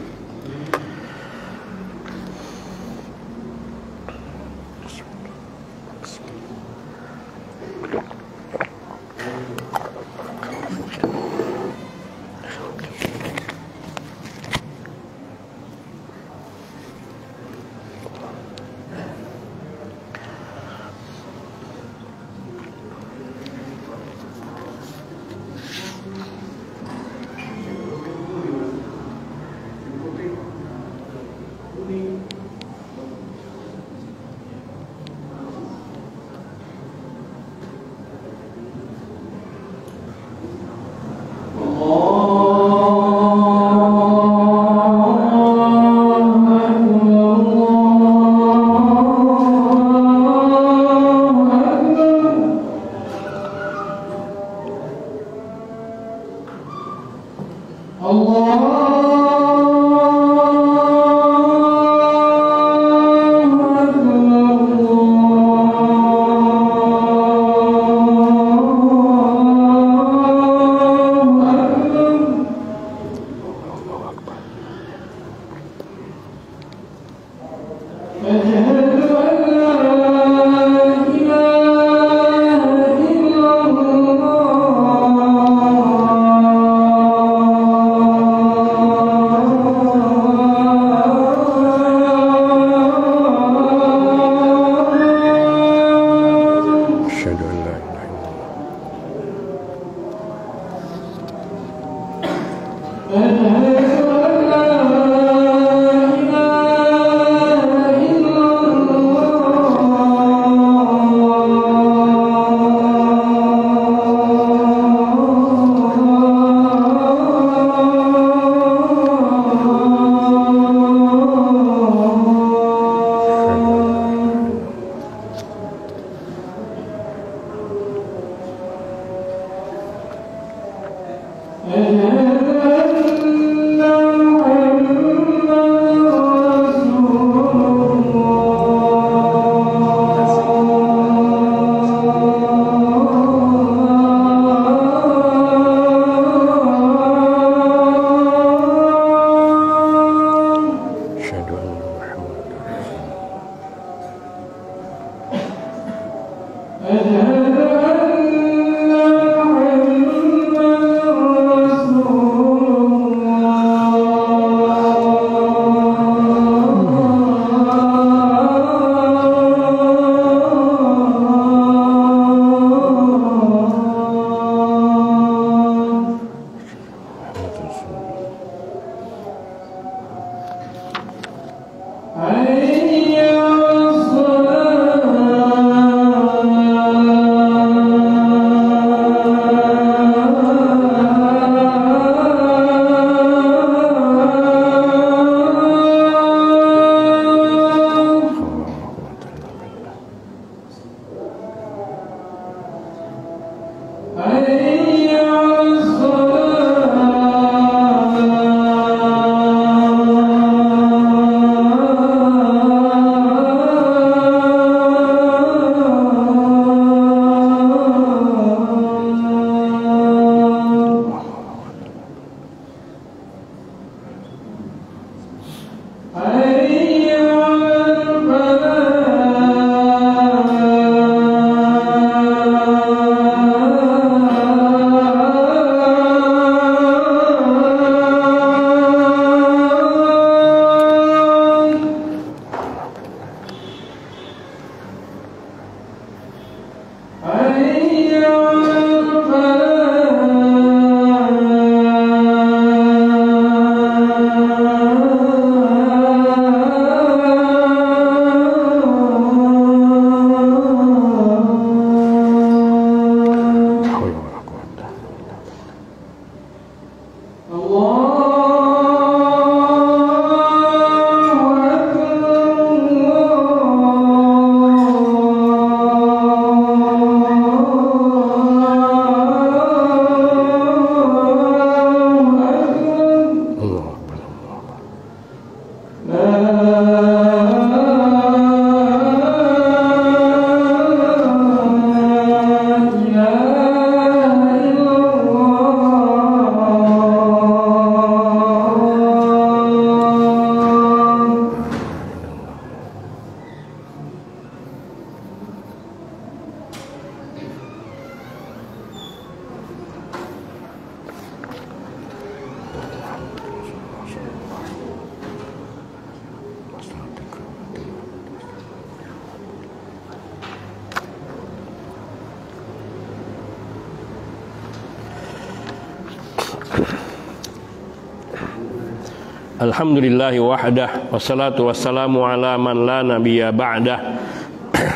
Alhamdulillahi wahdah, wassalatu wassalamu ala man la nabiyya ba'dah,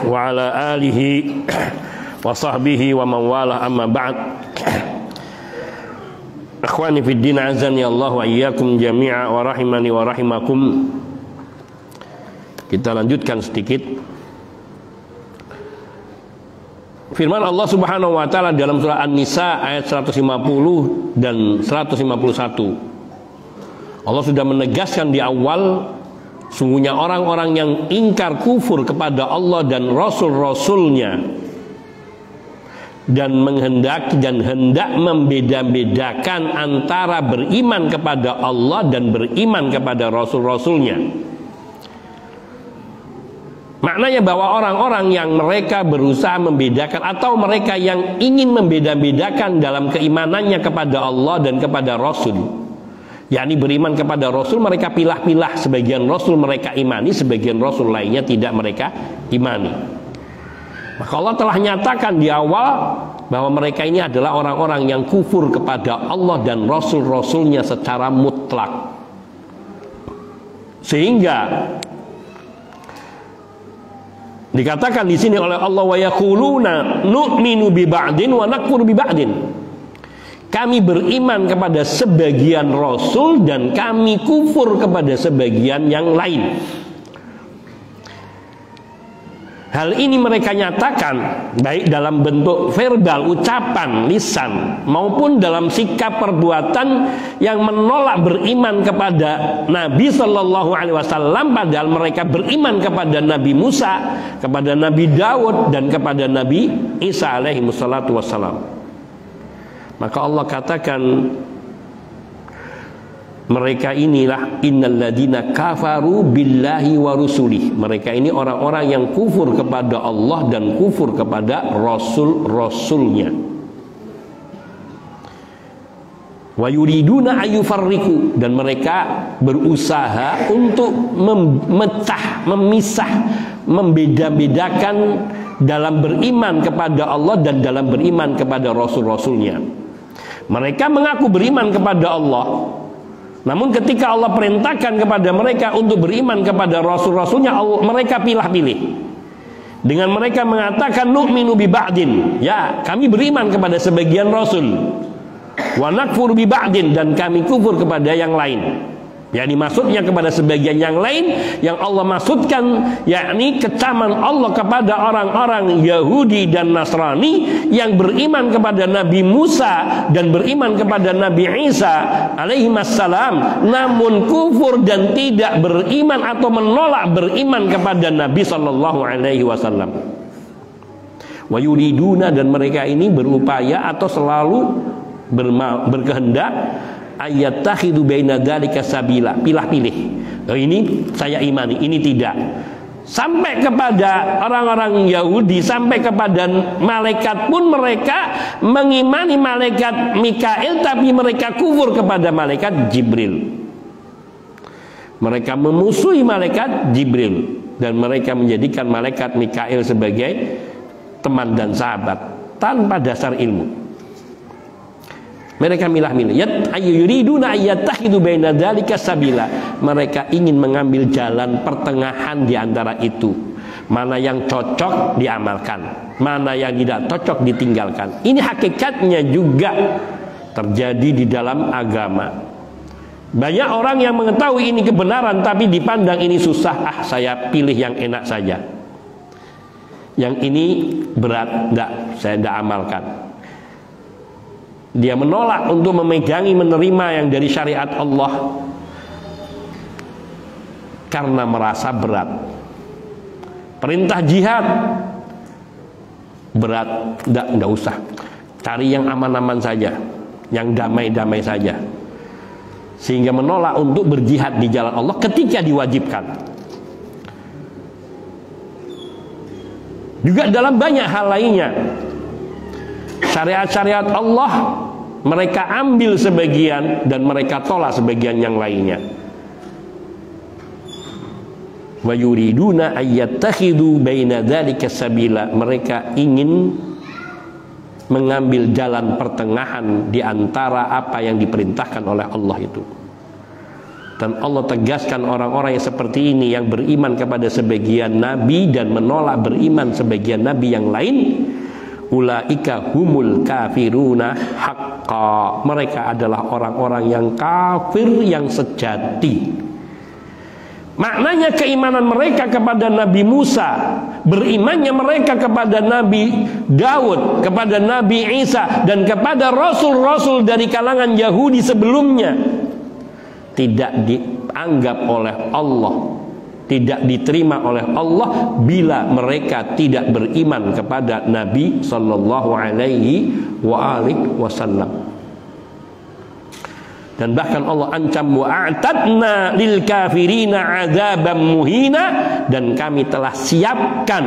wa ala alihi wa sahbihi wa man wala, amma ba'd. Akhwani fid din, azani Allah wa iyyakum jami'a wa rahimani wa rahimakum. Kita lanjutkan sedikit firman Allah Subhanahu wa taala dalam surah An-Nisa ayat 150 dan 151. Allah sudah menegaskan di awal, sungguhnya orang-orang yang ingkar kufur kepada Allah dan Rasul-Rasulnya dan menghendaki dan hendak membeda-bedakan antara beriman kepada Allah dan beriman kepada Rasul-Rasulnya. Maknanya bahwa orang-orang yang mereka berusaha membedakan atau mereka yang ingin membeda-bedakan dalam keimanannya kepada Allah dan kepada Rasul, yakni beriman kepada Rasul, mereka pilah-pilah, sebagian Rasul mereka imani, sebagian Rasul lainnya tidak mereka imani. Maka Allah telah nyatakan di awal bahwa mereka ini adalah orang-orang yang kufur kepada Allah dan Rasul-Rasulnya secara mutlak. Sehingga dikatakan di sini oleh Allah, wa yaquluna nu'minu bi ba'din wa nakfuru bi ba'din. Kami beriman kepada sebagian rasul dan kami kufur kepada sebagian yang lain. Hal ini mereka nyatakan baik dalam bentuk verbal, ucapan, lisan, maupun dalam sikap perbuatan yang menolak beriman kepada Nabi Sallallahu Alaihi Wasallam, padahal mereka beriman kepada Nabi Musa, kepada Nabi Daud, dan kepada Nabi Isa alaihi wassalatu wassalam. Maka Allah katakan, mereka inilah innalladzina kafaru billahi wa rusulih. Mereka ini orang-orang yang kufur kepada Allah dan kufur kepada Rasul-Rasulnya. Wa yuriduna ayyufarriqu, dan mereka berusaha untuk memecah, memisah, membeda-bedakan dalam beriman kepada Allah dan dalam beriman kepada Rasul-Rasulnya. Mereka mengaku beriman kepada Allah, namun ketika Allah perintahkan kepada mereka untuk beriman kepada Rasul-Rasulnya, mereka pilih-pilih. Dengan mereka mengatakan nu'minu bi ba'din, ya kami beriman kepada sebagian Rasul, wa nakfuru bi ba'din, dan kami kufur kepada yang lain. Yakni maksudnya kepada sebagian yang lain, yang Allah maksudkan yakni kecaman Allah kepada orang-orang Yahudi dan Nasrani yang beriman kepada Nabi Musa dan beriman kepada Nabi Isa alaihi wassalam, namun kufur dan tidak beriman atau menolak beriman kepada Nabi sallallahu alaihi wasallam. Wa yuriduna, dan mereka ini berupaya atau selalu berkehendak ayattakhidhu baina dzalika sabila, pilih-pilih. Ini saya imani, ini tidak. Sampai kepada orang-orang Yahudi, sampai kepada malaikat pun mereka mengimani malaikat Mikail, tapi mereka kufur kepada malaikat Jibril. Mereka memusuhi malaikat Jibril dan mereka menjadikan malaikat Mikail sebagai teman dan sahabat tanpa dasar ilmu. Mereka milah-milih. Yuriduna ayattakhidhu baina dzalika sabila. Mereka ingin mengambil jalan pertengahan di antara itu. Mana yang cocok diamalkan, mana yang tidak cocok ditinggalkan. Ini hakikatnya juga terjadi di dalam agama. Banyak orang yang mengetahui ini kebenaran, tapi dipandang ini susah, saya pilih yang enak saja. Yang ini berat, saya tidak amalkan. Dia menolak untuk memegangi, menerima yang dari syariat Allah karena merasa berat. Perintah jihad berat, tidak usah. Cari yang aman-aman saja, yang damai-damai saja. Sehingga menolak untuk berjihad di jalan Allah ketika diwajibkan. Juga dalam banyak hal lainnya, syariat-syariat Allah mereka ambil sebagian dan mereka tolak sebagian yang lainnya. Wa yuriduna ayyattakhidhu baina dzalika sabila. Mereka ingin mengambil jalan pertengahan di antara apa yang diperintahkan oleh Allah itu. Dan Allah tegaskan orang-orang yang seperti ini, yang beriman kepada sebagian nabi dan menolak beriman sebagian nabi yang lain, ulaika humul kafiruna haqqa, mereka adalah orang-orang yang kafir yang sejati. Maknanya keimanan mereka kepada Nabi Musa, berimannya mereka kepada Nabi Daud, kepada Nabi Isa, dan kepada rasul-rasul dari kalangan Yahudi sebelumnya, tidak dianggap oleh Allah, tidak diterima oleh Allah bila mereka tidak beriman kepada Nabi sallallahu alaihi wasallam. Dan bahkan Allah ancam, wa'atadna lil kafirina adzaban muhina, dan kami telah siapkan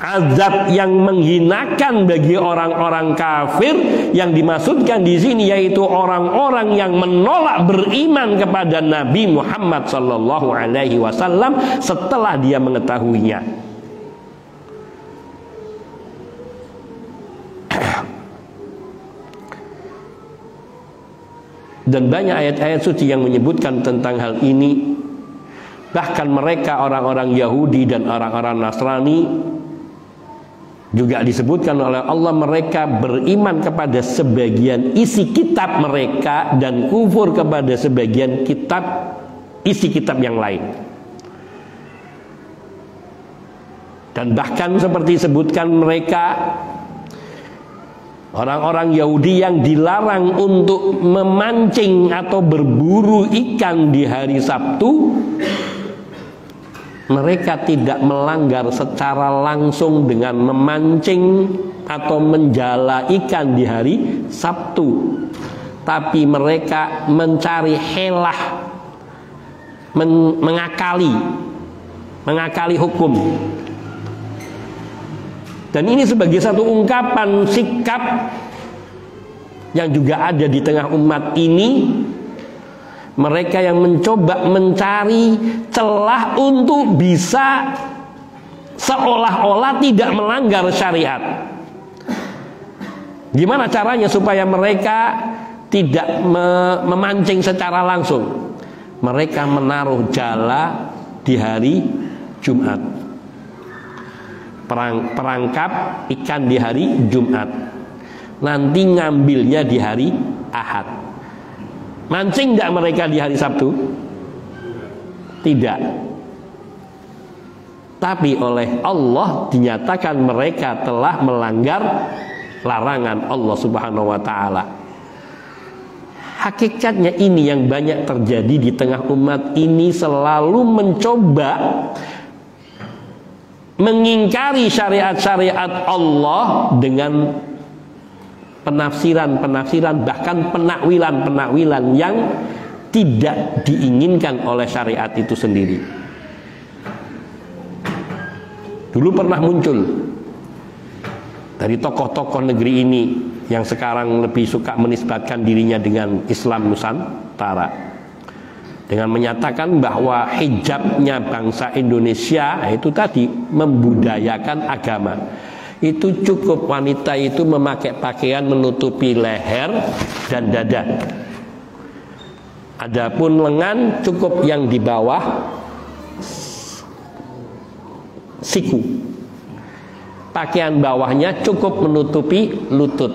azab yang menghinakan bagi orang-orang kafir. Yang dimaksudkan di sini yaitu orang-orang yang menolak beriman kepada Nabi Muhammad sallallahu alaihi wasallam setelah dia mengetahuinya. Dan banyak ayat-ayat suci yang menyebutkan tentang hal ini. Bahkan mereka orang-orang Yahudi dan orang-orang Nasrani juga disebutkan oleh Allah, mereka beriman kepada sebagian isi kitab mereka dan kufur kepada sebagian isi kitab yang lain. Dan bahkan seperti disebutkan mereka, orang-orang Yahudi yang dilarang untuk memancing atau berburu ikan di hari Sabtu, mereka tidak melanggar secara langsung dengan memancing atau menjala ikan di hari Sabtu, tapi mereka mencari helah, mengakali hukum. Dan ini sebagai satu ungkapan sikap yang juga ada di tengah umat ini, mereka yang mencoba mencari celah untuk bisa seolah-olah tidak melanggar syariat. Gimana caranya supaya mereka tidak memancing secara langsung? Mereka menaruh jala di hari Jumat, perangkap ikan di hari Jumat, nanti ngambilnya di hari Ahad. Mancing tidak mereka di hari Sabtu? Tidak. Tapi oleh Allah dinyatakan mereka telah melanggar larangan Allah Subhanahu wa ta'ala. Hakikatnya ini yang banyak terjadi di tengah umat ini, selalu mencoba mengingkari syariat-syariat Allah dengan penafsiran-penafsiran, bahkan penakwilan-penakwilan yang tidak diinginkan oleh syariat itu sendiri. Dulu pernah muncul dari tokoh-tokoh negeri ini yang sekarang lebih suka menisbatkan dirinya dengan Islam Nusantara, dengan menyatakan bahwa hijabnya bangsa Indonesia itu tadi membudayakan agama. Itu cukup wanita itu memakai pakaian menutupi leher dan dada. Adapun lengan cukup yang di bawah siku. Pakaian bawahnya cukup menutupi lutut.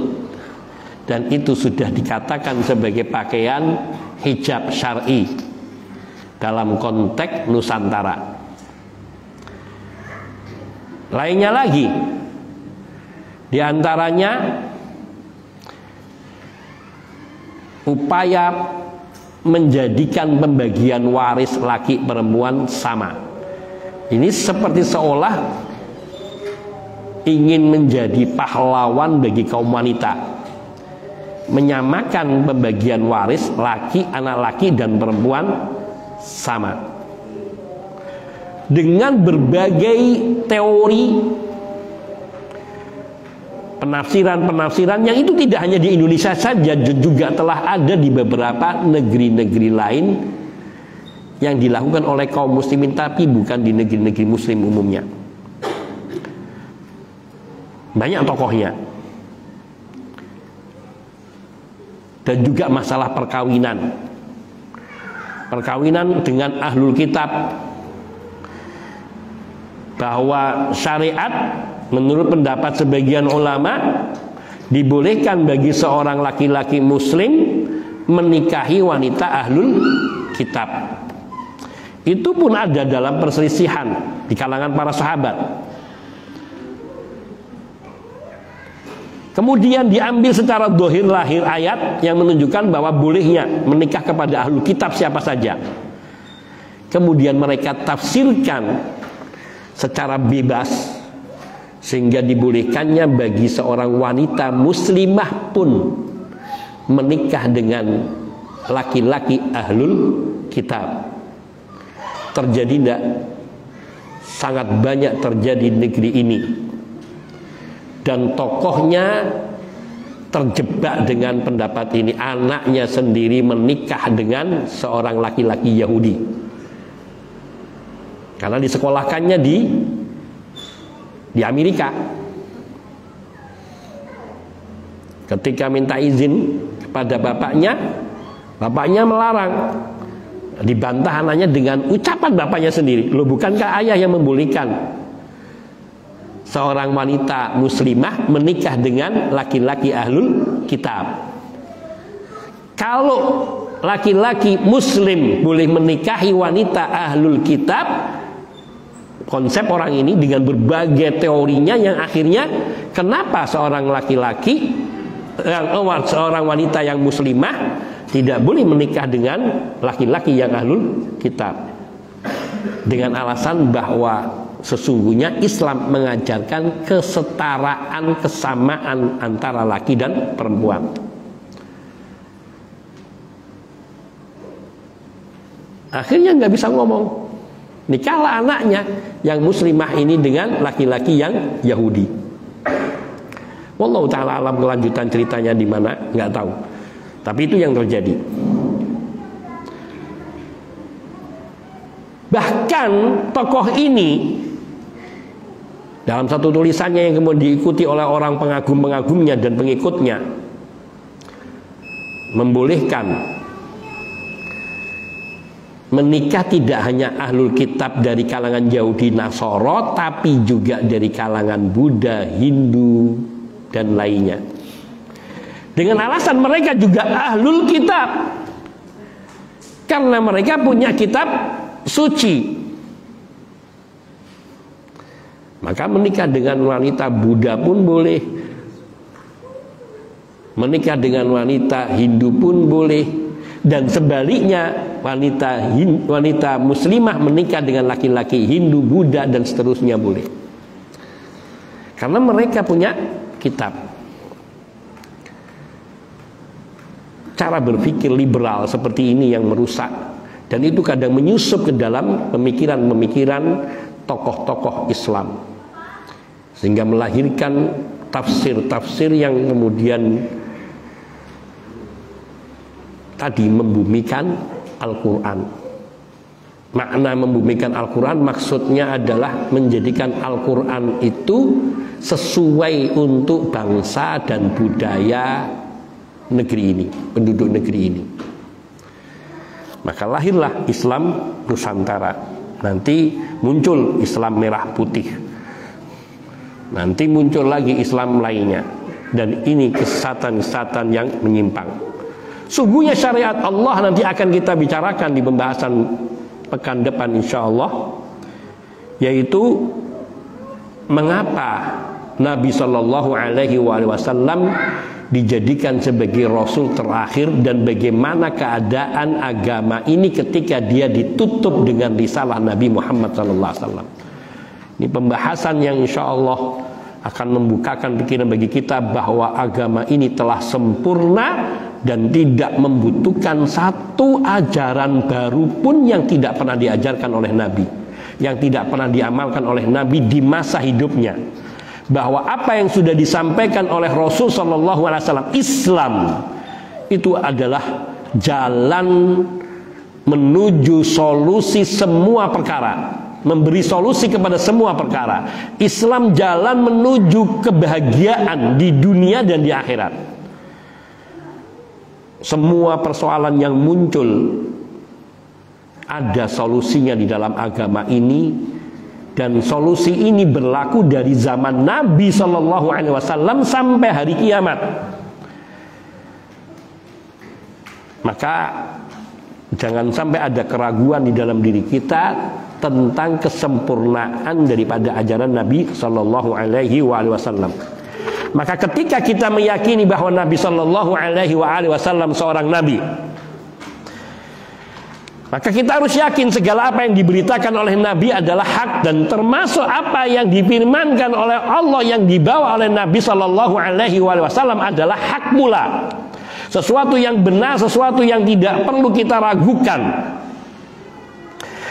Dan itu sudah dikatakan sebagai pakaian hijab syar'i dalam konteks Nusantara. Lainnya lagi, di antaranya upaya menjadikan pembagian waris laki perempuan sama. Ini seperti seolah ingin menjadi pahlawan bagi kaum wanita, menyamakan pembagian waris laki, anak laki dan perempuan sama, dengan berbagai teori penafsiran-penafsiran yang itu tidak hanya di Indonesia saja, juga telah ada di beberapa negeri-negeri lain yang dilakukan oleh kaum muslimin, tapi bukan di negeri-negeri muslim umumnya. Banyak tokohnya. dan juga masalah perkawinan. Perkawinan dengan ahlul kitab, bahwa syariat menurut pendapat sebagian ulama dibolehkan bagi seorang laki-laki muslim menikahi wanita ahlul kitab. Itu pun ada dalam perselisihan di kalangan para sahabat. Kemudian diambil secara dohir lahir ayat yang menunjukkan bahwa bolehnya menikah kepada ahlul kitab siapa saja. Kemudian mereka tafsirkan secara bebas sehingga dibolehkannya bagi seorang wanita muslimah pun menikah dengan laki-laki ahlul kitab. Terjadi tidak? Sangat banyak terjadi di negeri ini. Dan tokohnya terjebak dengan pendapat ini. Anaknya sendiri menikah dengan seorang laki-laki Yahudi, karena disekolahkannya di Amerika. Ketika minta izin kepada bapaknya, bapaknya melarang. Dibantah anaknya dengan ucapan bapaknya sendiri, loh, bukankah ayah yang membolehkan seorang wanita muslimah menikah dengan laki-laki ahlul kitab? Kalau laki-laki muslim boleh menikahi wanita ahlul kitab, konsep orang ini dengan berbagai teorinya yang akhirnya kenapa seorang laki-laki, seorang wanita yang muslimah tidak boleh menikah dengan laki-laki yang ahlul kitab, dengan alasan bahwa sesungguhnya Islam mengajarkan kesetaraan, kesamaan antara laki dan perempuan. Akhirnya nggak bisa ngomong, nikahlah anaknya yang muslimah ini dengan laki-laki yang Yahudi. Wallahu ta'ala alam, kelanjutan ceritanya di mana nggak tahu, tapi itu yang terjadi. Bahkan tokoh ini dalam satu tulisannya yang kemudian diikuti oleh orang pengagum-pengagumnya dan pengikutnya, membolehkan menikah tidak hanya ahlul kitab dari kalangan Yahudi Nasoro, tapi juga dari kalangan Buddha, Hindu, dan lainnya. Dengan alasan mereka juga ahlul kitab, karena mereka punya kitab suci. Maka menikah dengan wanita Buddha pun boleh, menikah dengan wanita Hindu pun boleh, dan sebaliknya wanita muslimah menikah dengan laki-laki Hindu, Buddha, dan seterusnya boleh, karena mereka punya kitab. Cara berpikir liberal seperti ini yang merusak, dan itu kadang menyusup ke dalam pemikiran-pemikiran tokoh-tokoh Islam, sehingga melahirkan tafsir-tafsir yang kemudian tadi membumikan Al-Quran. Makna membumikan Al-Quran maksudnya adalah menjadikan Al-Quran itu sesuai untuk bangsa dan budaya negeri ini, penduduk negeri ini. Maka lahirlah Islam Nusantara. Nanti muncul Islam merah putih, nanti muncul lagi Islam lainnya, dan ini kesesatan-kesesatan yang menyimpang. Sungguhnya syariat Allah nanti akan kita bicarakan di pembahasan pekan depan insyaallah, yaitu mengapa Nabi Shallallahu Alaihi Wasallam dijadikan sebagai Rasul terakhir, dan bagaimana keadaan agama ini ketika dia ditutup dengan risalah Nabi Muhammad SAW. Ini pembahasan yang insya Allah akan membukakan pikiran bagi kita bahwa agama ini telah sempurna dan tidak membutuhkan satu ajaran baru pun yang tidak pernah diajarkan oleh Nabi, yang tidak pernah diamalkan oleh Nabi di masa hidupnya. Bahwa apa yang sudah disampaikan oleh Rasul SAW, Islam itu adalah jalan menuju solusi semua perkara, memberi solusi kepada semua perkara. Islam jalan menuju kebahagiaan di dunia dan di akhirat. semua persoalan yang muncul ada solusinya di dalam agama ini, dan solusi ini berlaku dari zaman Nabi Shallallahu Alaihi Wasallam sampai hari kiamat. Maka jangan sampai ada keraguan di dalam diri kita tentang kesempurnaan daripada ajaran Nabi Shallallahu Alaihi Wasallam. Maka ketika kita meyakini bahwa Nabi Shallallahu Alaihi Wasallam seorang Nabi, maka kita harus yakin segala apa yang diberitakan oleh Nabi adalah hak, dan termasuk apa yang difirmankan oleh Allah yang dibawa oleh Nabi Shallallahu Alaihi Wasallam adalah hak pula. Sesuatu yang benar, sesuatu yang tidak perlu kita ragukan.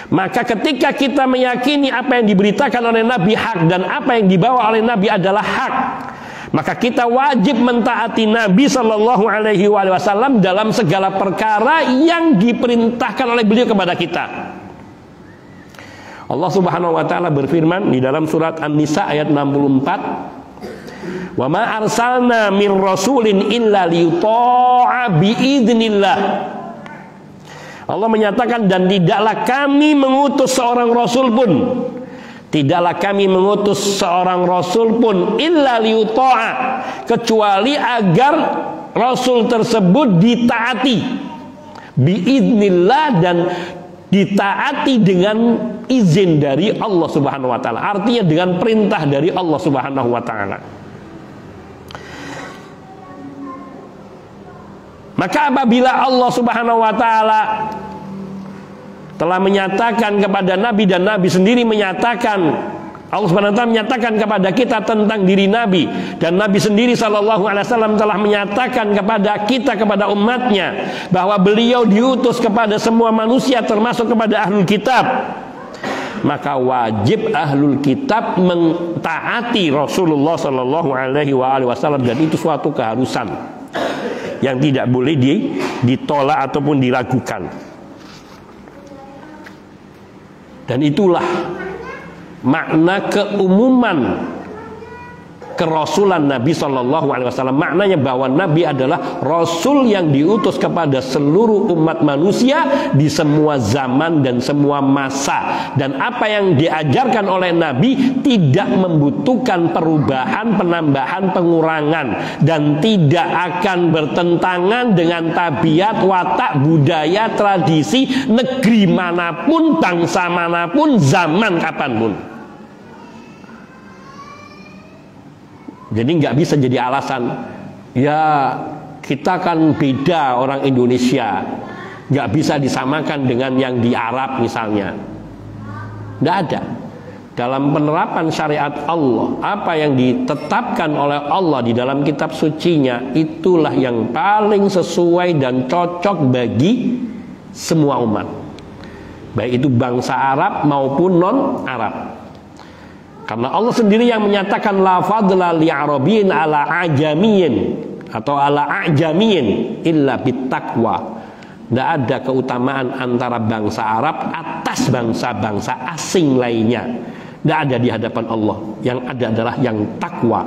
Maka ketika kita meyakini apa yang diberitakan oleh Nabi hak dan apa yang dibawa oleh Nabi adalah hak, maka kita wajib mentaati Nabi Shallallahu Alaihi Wasallam dalam segala perkara yang diperintahkan oleh beliau kepada kita. Allah Subhanahu Wa Taala berfirman di dalam surat An-Nisa ayat 64, wa ma arsalna min rasulin illa liyuta'a biidznillah. Allah menyatakan, dan tidaklah kami mengutus seorang rasul pun, tidaklah kami mengutus seorang rasul pun illa liyuta'a, kecuali agar rasul tersebut ditaati biidznillah, dan ditaati dengan izin dari Allah Subhanahu Wa Taala. Artinya dengan perintah dari Allah Subhanahu Wa Taala. Maka apabila Allah Subhanahu Wa Taala telah menyatakan kepada Nabi, dan Nabi sendiri menyatakan, Allah Subhanahu Wa Taala menyatakan kepada kita tentang diri Nabi, dan Nabi sendiri Sallallahu Alaihi Wasallam telah menyatakan kepada kita, kepada umatnya, bahwa beliau diutus kepada semua manusia termasuk kepada ahlul kitab. Maka wajib ahlul kitab mentaati Rasulullah Sallallahu Alaihi Wasallam, dan itu suatu keharusan yang tidak boleh ditolak ataupun diragukan. Dan itulah makna keumuman kerasulan Nabi Shallallahu Alaihi Wasallam. Maknanya bahwa Nabi adalah Rasul yang diutus kepada seluruh umat manusia di semua zaman dan semua masa. Dan apa yang diajarkan oleh Nabi tidak membutuhkan perubahan, penambahan, pengurangan, dan tidak akan bertentangan dengan tabiat, watak, budaya, tradisi negeri manapun, bangsa manapun, zaman kapanpun. Jadi nggak bisa jadi alasan, ya kita kan beda orang Indonesia, nggak bisa disamakan dengan yang di Arab misalnya. Nggak ada. Dalam penerapan syariat Allah, apa yang ditetapkan oleh Allah di dalam kitab sucinya, itulah yang paling sesuai dan cocok bagi semua umat, baik itu bangsa Arab maupun non-Arab. Karena Allah sendiri yang menyatakan la fadla li'arabiyyin ala ajamiyyin atau ala ajamiyyin illa bittaqwa. Tidak ada keutamaan antara bangsa Arab atas bangsa-bangsa asing lainnya. Tidak ada di hadapan Allah. Yang ada adalah yang takwa.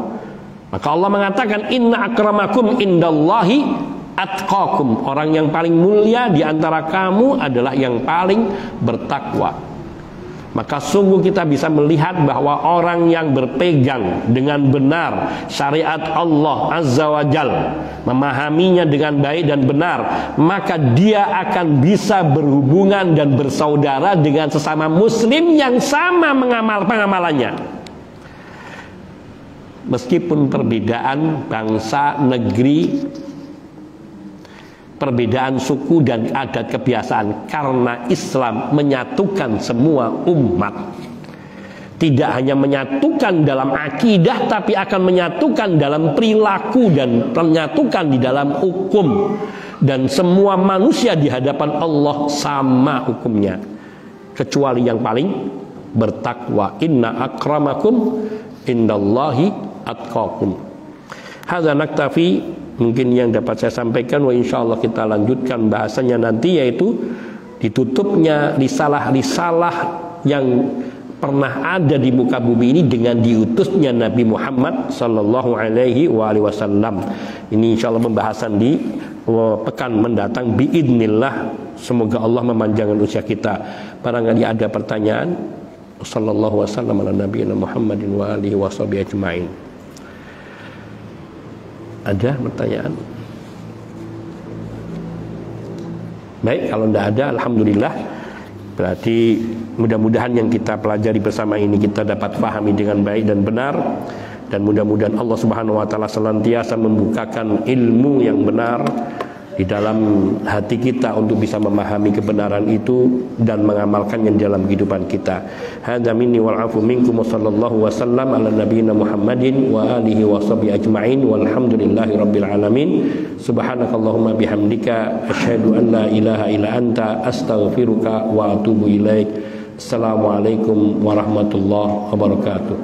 Maka Allah mengatakan inna akramakum indallahi atqakum. Orang yang paling mulia di antara kamu adalah yang paling bertakwa. Maka sungguh kita bisa melihat bahwa orang yang berpegang dengan benar syariat Allah Azza wa Jal, memahaminya dengan baik dan benar, maka dia akan bisa berhubungan dan bersaudara dengan sesama muslim yang sama pengamalannya. Meskipun perbedaan bangsa, negeri, perbedaan suku dan adat kebiasaan, karena Islam menyatukan semua umat. Tidak hanya menyatukan dalam akidah, tapi akan menyatukan dalam perilaku dan menyatukan di dalam hukum. Dan semua manusia di hadapan Allah sama hukumnya, kecuali yang paling bertakwa. Inna akramakum indallahi atqakum. Hadza naktafi. Mungkin yang dapat saya sampaikan, wa insyaallah kita lanjutkan bahasanya nanti, yaitu ditutupnya risalah-risalah yang pernah ada di muka bumi ini dengan diutusnya Nabi Muhammad sallallahu alaihi wasallam. Ini insyaallah pembahasan di pekan mendatang biidznillah. Semoga Allah memanjangkan usia kita. Barangkali ada pertanyaan. Sallallahu wasallam ala nabiyina Muhammadin wa alihi washabihi ajmain. Ada pertanyaan? Baik, kalau tidak ada, alhamdulillah. Berarti mudah-mudahan yang kita pelajari bersama ini kita dapat pahami dengan baik dan benar, dan mudah-mudahan Allah Subhanahu wa taala senantiasa membukakan ilmu yang benar di dalam hati kita untuk bisa memahami kebenaran itu dan mengamalkannya dalam kehidupan kita. Hadza minni wal afu minkum sallallahu wasallam ala nabiyina Muhammadin wa alihi washabihi ajmain walhamdulillahi rabbil alamin. Subhanakallahumma bihamdika asyhadu an la ilaha illa anta astaghfiruka wa atubu ilaik. Assalamualaikum warahmatullahi wabarakatuh.